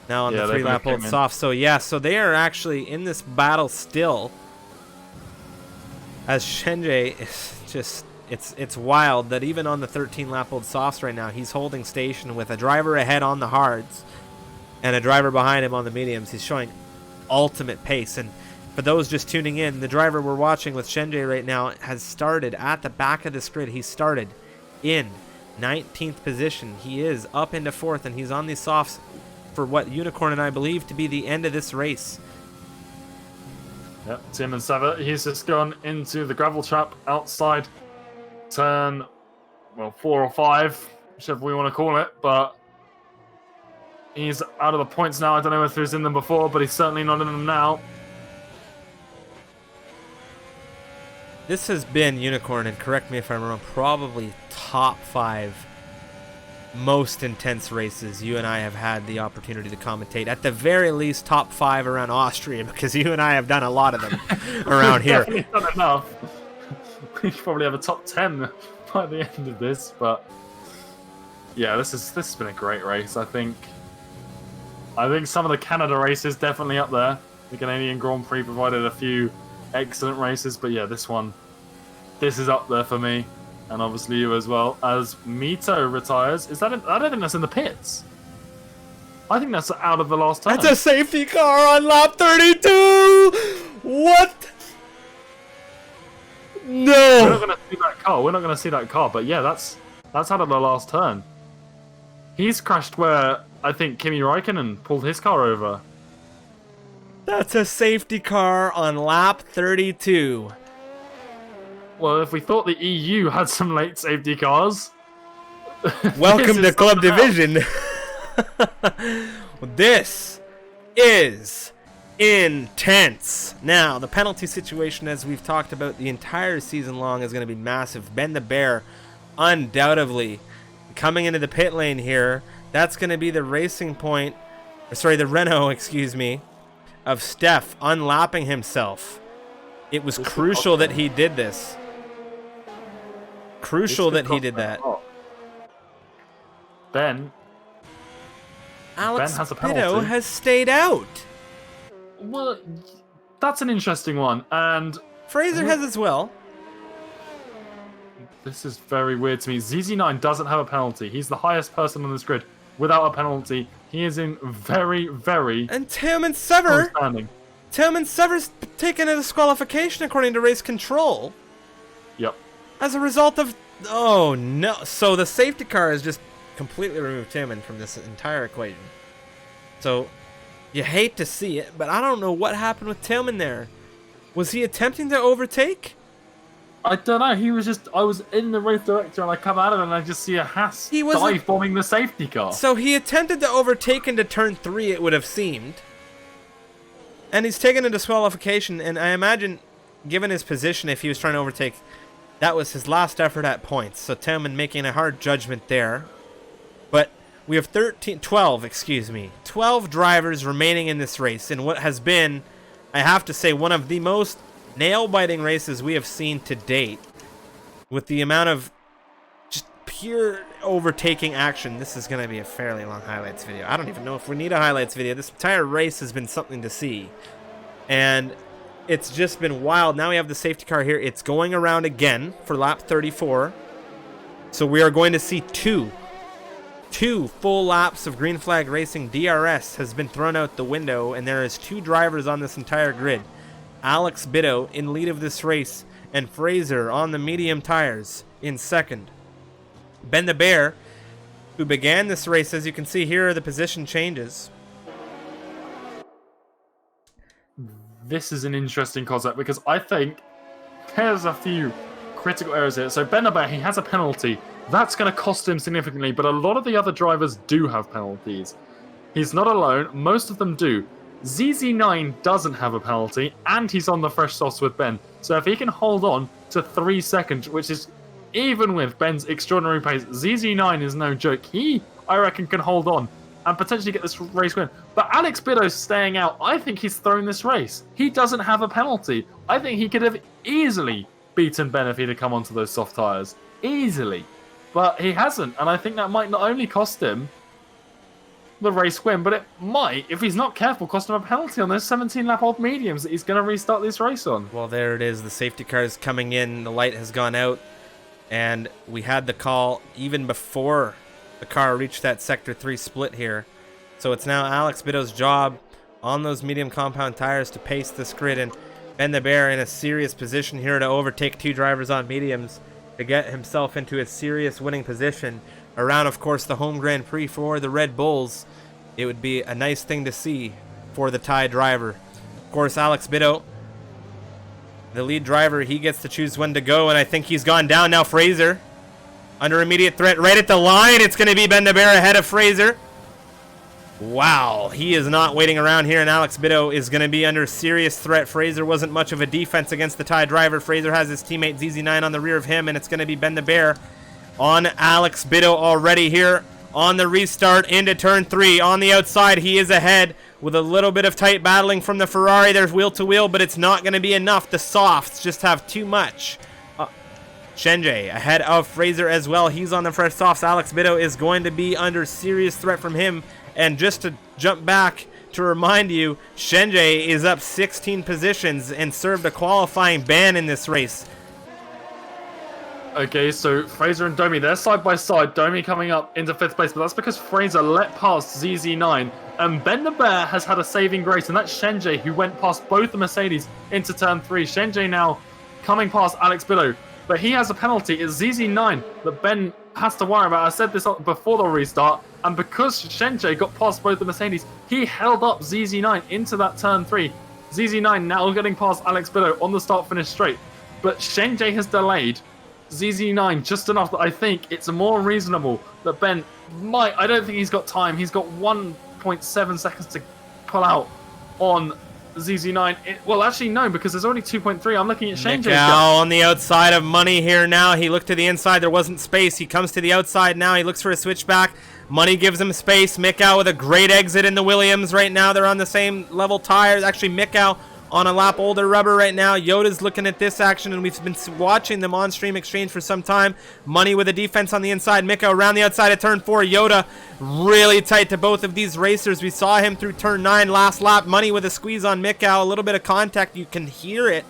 Now on the 3-lap-old soft. So yeah, so they are actually in this battle still. as Shenjie is just, it's wild that even on the 13-lap-old softs right now, he's holding station with a driver ahead on the hards and a driver behind him on the mediums. He's showing ultimate pace. And for those just tuning in, the driver we're watching with Shenjie right now has started at the back of this grid. He started in 19th position. He is up into 4th, and he's on these softs for what Unicorn and I believe to be the end of this race. Yep, Tim and Sava, he's just gone into the gravel trap outside turn, well, 4 or 5, whichever we want to call it, but he's out of the points now. I don't know if he was in them before, but he's certainly not in them now. This has been, Unicorn, and correct me if I'm wrong, probably top 5 most intense races you and I have had the opportunity to commentate. At the very least, top 5 around Austria, because you and I have done a lot of them around here. Definitely done enough. We probably have a top 10 by the end of this, but yeah, this has been a great race. I think some of the Canada races definitely up there. The Canadian Grand Prix provided a few excellent races, but yeah, this is up there for me, and obviously you as well. As Mito retires, is that? I don't think that's in the pits. I think that's out of the last turn. That's a safety car on lap 32. What? No. We're not going to see that car. We're not going to see that car. But yeah, that's out of the last turn. He's crashed where I think Kimi Räikkönen pulled his car over. That's a safety car on lap 32. Well, if we thought the EU had some late safety cars, welcome to Club Division. This is intense. Now, the penalty situation, as we've talked about the entire season long, is going to be massive. Ben the Bear, undoubtedly, coming into the pit lane here. That's going to be the racing point, or sorry, the Renault, excuse me, of Steph unlapping himself. It was crucial that he did this. Crucial that he did that. Alex has a penalty. Bido has stayed out. Well, that's an interesting one, and Fraser has as well. This is very weird to me. ZZ9 doesn't have a penalty. He's the highest person on this grid without a penalty. He is in very, very... And Tillman Sever's taken a disqualification according to race control. Yep. As a result of... Oh, no. So the safety car has just completely removed Tillman from this entire equation. So... you hate to see it, but I don't know what happened with Tillman there. Was he attempting to overtake? I don't know. He was just... I was in the race director and I come out of it and I just see a Haas dive bombing the safety car. So he attempted to overtake into turn 3, it would have seemed. And he's taken a disqualification, and I imagine, given his position, if he was trying to overtake, that was his last effort at points. So Tillman making a hard judgment there. But... we have 12 drivers remaining in this race in what has been, I have to say, one of the most nail-biting races we have seen to date. With the amount of just pure overtaking action, this is going to be a fairly long highlights video. I don't even know if we need a highlights video. This entire race has been something to see. And it's just been wild. Now we have the safety car here. It's going around again for lap 34. So we are going to see two full laps of green flag racing. DRS has been thrown out the window, and there is 2 drivers on this entire grid. Alex Bido in lead of this race, and Fraser on the medium tires in second. Ben the Bear, who began this race, as you can see here are the position changes. This is an interesting concept because I think there's a few critical errors here. So Ben the Bear, he has a penalty. That's going to cost him significantly, but a lot of the other drivers do have penalties. He's not alone. Most of them do. ZZ9 doesn't have a penalty, and he's on the fresh sauce with Ben. So if he can hold on to 3 seconds, which is even with Ben's extraordinary pace, ZZ9 is no joke. He, I reckon, can hold on and potentially get this race win. But Alex Bido's staying out. I think he's thrown this race. He doesn't have a penalty. I think he could have easily beaten Ben if he'd have come onto those soft tyres. Easily. But he hasn't, and I think that might not only cost him the race win, but it might, if he's not careful, cost him a penalty on those 17-lap-old mediums that he's going to restart this race on. Well, there it is. The safety car is coming in. The light has gone out. And we had the call even before the car reached that Sector 3 split here. So it's now Alex Biddow's job on those medium compound tires to pace this grid. And Ben the Bear in a serious position here to overtake 2 drivers on mediums to get himself into a serious winning position. Around, of course, the home Grand Prix for the Red Bulls. It would be a nice thing to see for the Thai driver. Of course, Alex Biddow, the lead driver, he gets to choose when to go, and I think he's gone down now. Fraser under immediate threat right at the line. It's going to be Ben the Bear ahead of Fraser. Wow, he is not waiting around here, and Alex Biddow is going to be under serious threat. Fraser wasn't much of a defense against the Thai driver. Fraser has his teammate ZZ9 on the rear of him, and it's going to be Ben the Bear on Alex Biddow already here on the restart into turn 3. On the outside, he is ahead with a little bit of tight battling from the Ferrari. There's wheel to wheel, but it's not going to be enough. The softs just have too much. Shenjay ahead of Fraser as well. He's on the fresh softs. Alex Biddow is going to be under serious threat from him. And just to jump back to remind you, Shenjay is up 16 positions and served a qualifying ban in this race. Okay, so Fraser and Domi, they're side by side. Domi coming up into 5th place, but that's because Fraser let past ZZ9. And Ben the Bear has had a saving grace, and that's Shenjay, who went past both the Mercedes into turn 3. Shenjay now coming past Alex Biddow, but he has a penalty. It's ZZ9 that Ben has to worry about. I said this before the restart, and because Shenjay got past both the Mercedes, he held up ZZ9 into that turn 3. ZZ9 now getting past Alex Biddow on the start-finish straight, but Shenjay has delayed ZZ9 just enough that I think it's more reasonable that Ben might. I don't think he's got time. He's got 1.7 seconds to pull out on ZZ9. Well, actually, no, because there's only 2.3. I'm looking at Shenjay. Now on the outside of Money here now. He looked to the inside. There wasn't space. He comes to the outside now. He looks for a switchback. Money gives him space. Mikow with a great exit in the Williams right now. They're on the same level tires. Actually, Mikow on a lap older rubber right now. Yoda's looking at this action, and we've been watching them on stream exchange for some time. Money with a defense on the inside. Mikow around the outside of turn 4. Yoda really tight to both of these racers. We saw him through turn 9 last lap. Money with a squeeze on Mikow. A little bit of contact. You can hear it.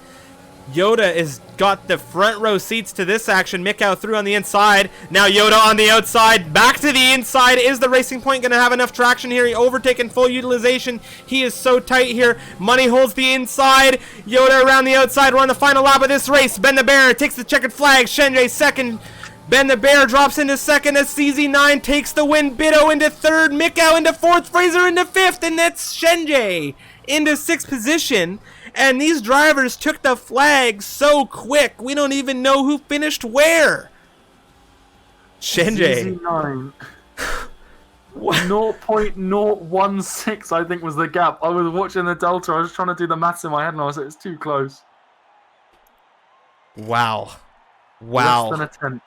Yoda has got the front row seats to this action. Mikow through on the inside. Now Yoda on the outside. Back to the inside. Is the Racing Point going to have enough traction here? He overtaken full utilization. He is so tight here. Money holds the inside. Yoda around the outside. We're on the final lap of this race. Ben the Bear takes the checkered flag. Shenjay second. Ben the Bear drops into second as CZ9 takes the win. Biddow into third. Mikow into fourth. Fraser into fifth. And that's Shenjay into 6th position. And these drivers took the flag so quick, we don't even know who finished where. Shenjay. ZZ9. 0.016, I think, was the gap. I was watching the delta. I was trying to do the maths in my head, and I was like, it's too close. Wow. Wow. Less than a tenth.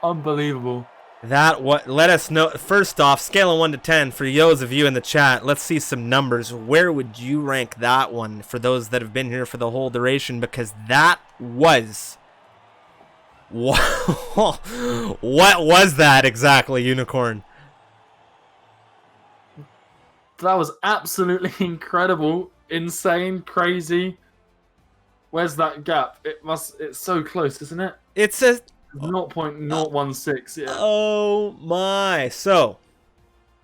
Unbelievable. That what? Let us know. First off, scale of 1 to 10 for those of you in the chat. Let's see some numbers. Where would you rank that one for those that have been here for the whole duration? Because that was what was that exactly, Unicorn? That was absolutely incredible, insane, crazy. Where's that gap? It's so close, isn't it? It's a 0.016, yeah. Oh my. So,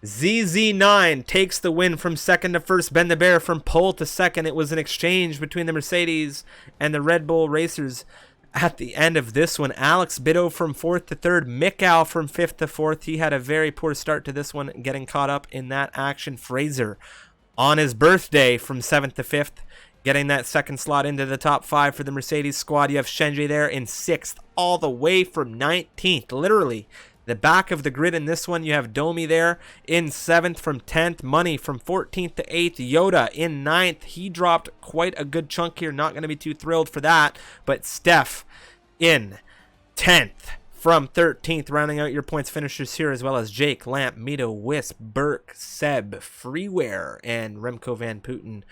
ZZ9 takes the win from second to first. Ben the Bear from pole to second. It was an exchange between the Mercedes and the Red Bull racers at the end of this one. Alex Biddow from 4th to 3rd. Mikow from 5th to 4th. He had a very poor start to this one, getting caught up in that action. Fraser on his birthday from 7th to 5th. Getting that second slot into the top 5 for the Mercedes squad. You have Shenjay there in 6th, all the way from 19th. Literally, the back of the grid in this one. You have Domi there in 7th from 10th. Money from 14th to 8th. Yoda in 9th. He dropped quite a good chunk here. Not going to be too thrilled for that. But Steph in 10th from 13th. Rounding out your points finishers here, as well as Jake, Lamp, Mito, Wisp, Burke, Seb, Freeware, and Remco Van Putten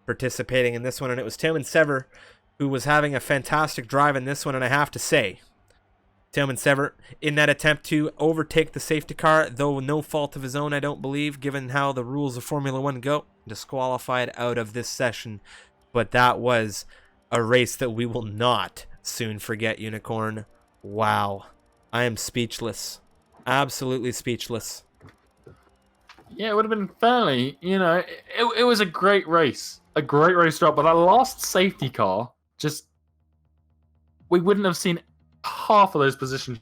participating in this one. And it was Tim and Sever who was having a fantastic drive in this one. And I have to say, Tillman Sever in that attempt to overtake the safety car, though no fault of his own, I don't believe, given how the rules of Formula 1 go. Disqualified out of this session. But that was a race that we will not soon forget, Unicorn. Wow. I am speechless. Absolutely speechless. Yeah, it would have been fairly, it was a great race. A great race drop, but that last safety car, we wouldn't have seen half of those position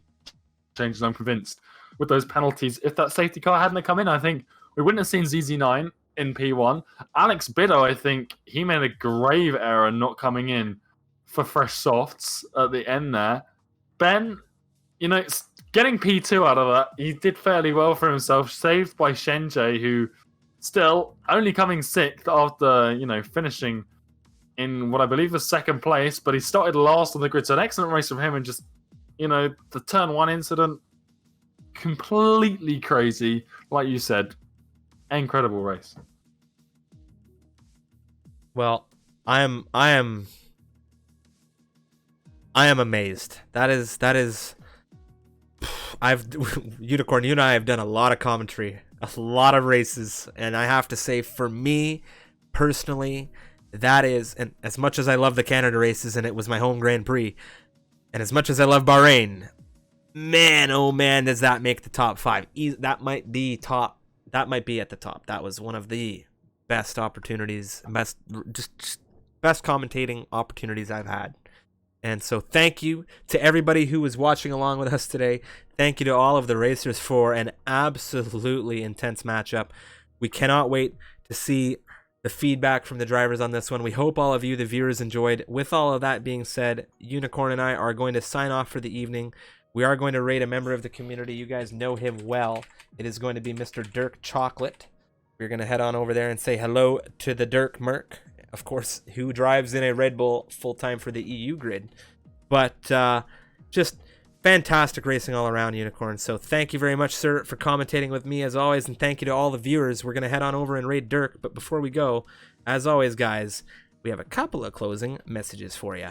changes, I'm convinced, with those penalties. If that safety car hadn't come in, I think we wouldn't have seen ZZ9 in P1. Alex Biddo, I think, he made a grave error not coming in for fresh softs at the end there. Ben, getting P2 out of that, he did fairly well for himself, saved by Shenjie, who still only coming 6th after, finishing in what I believe was 2nd place, but he started last on the grid. So an excellent race from him, and just, the turn 1 incident, completely crazy. Like you said, incredible race. Well, I am amazed. That is Unicorn, you and I have done a lot of commentary, a lot of races, and I have to say, for me personally, that is, and as much as I love the Canada races, and it was my home Grand Prix, and as much as I love Bahrain, man, oh man, does that make the top 5. That might be at the top. That was one of the best opportunities, best commentating opportunities I've had. And so thank you to everybody who was watching along with us today. Thank you to all of the racers for an absolutely intense matchup. We cannot wait to see the feedback from the drivers on this one. We hope all of you, the viewers, enjoyed. With all of that being said, Unicorn and I are going to sign off for the evening. We are going to rate a member of the community. You guys know him well. It is going to be Mr. Dirk Chocolate. We're going to head on over there and say hello to the Dirk Merc, of course, who drives in a Red Bull full-time for the EU grid. But just fantastic racing all around, Unicorn. So thank you very much, sir, for commentating with me as always, and thank you to all the viewers. We're going to head on over and raid Dirk, but before we go, as always, guys, we have a couple of closing messages for you.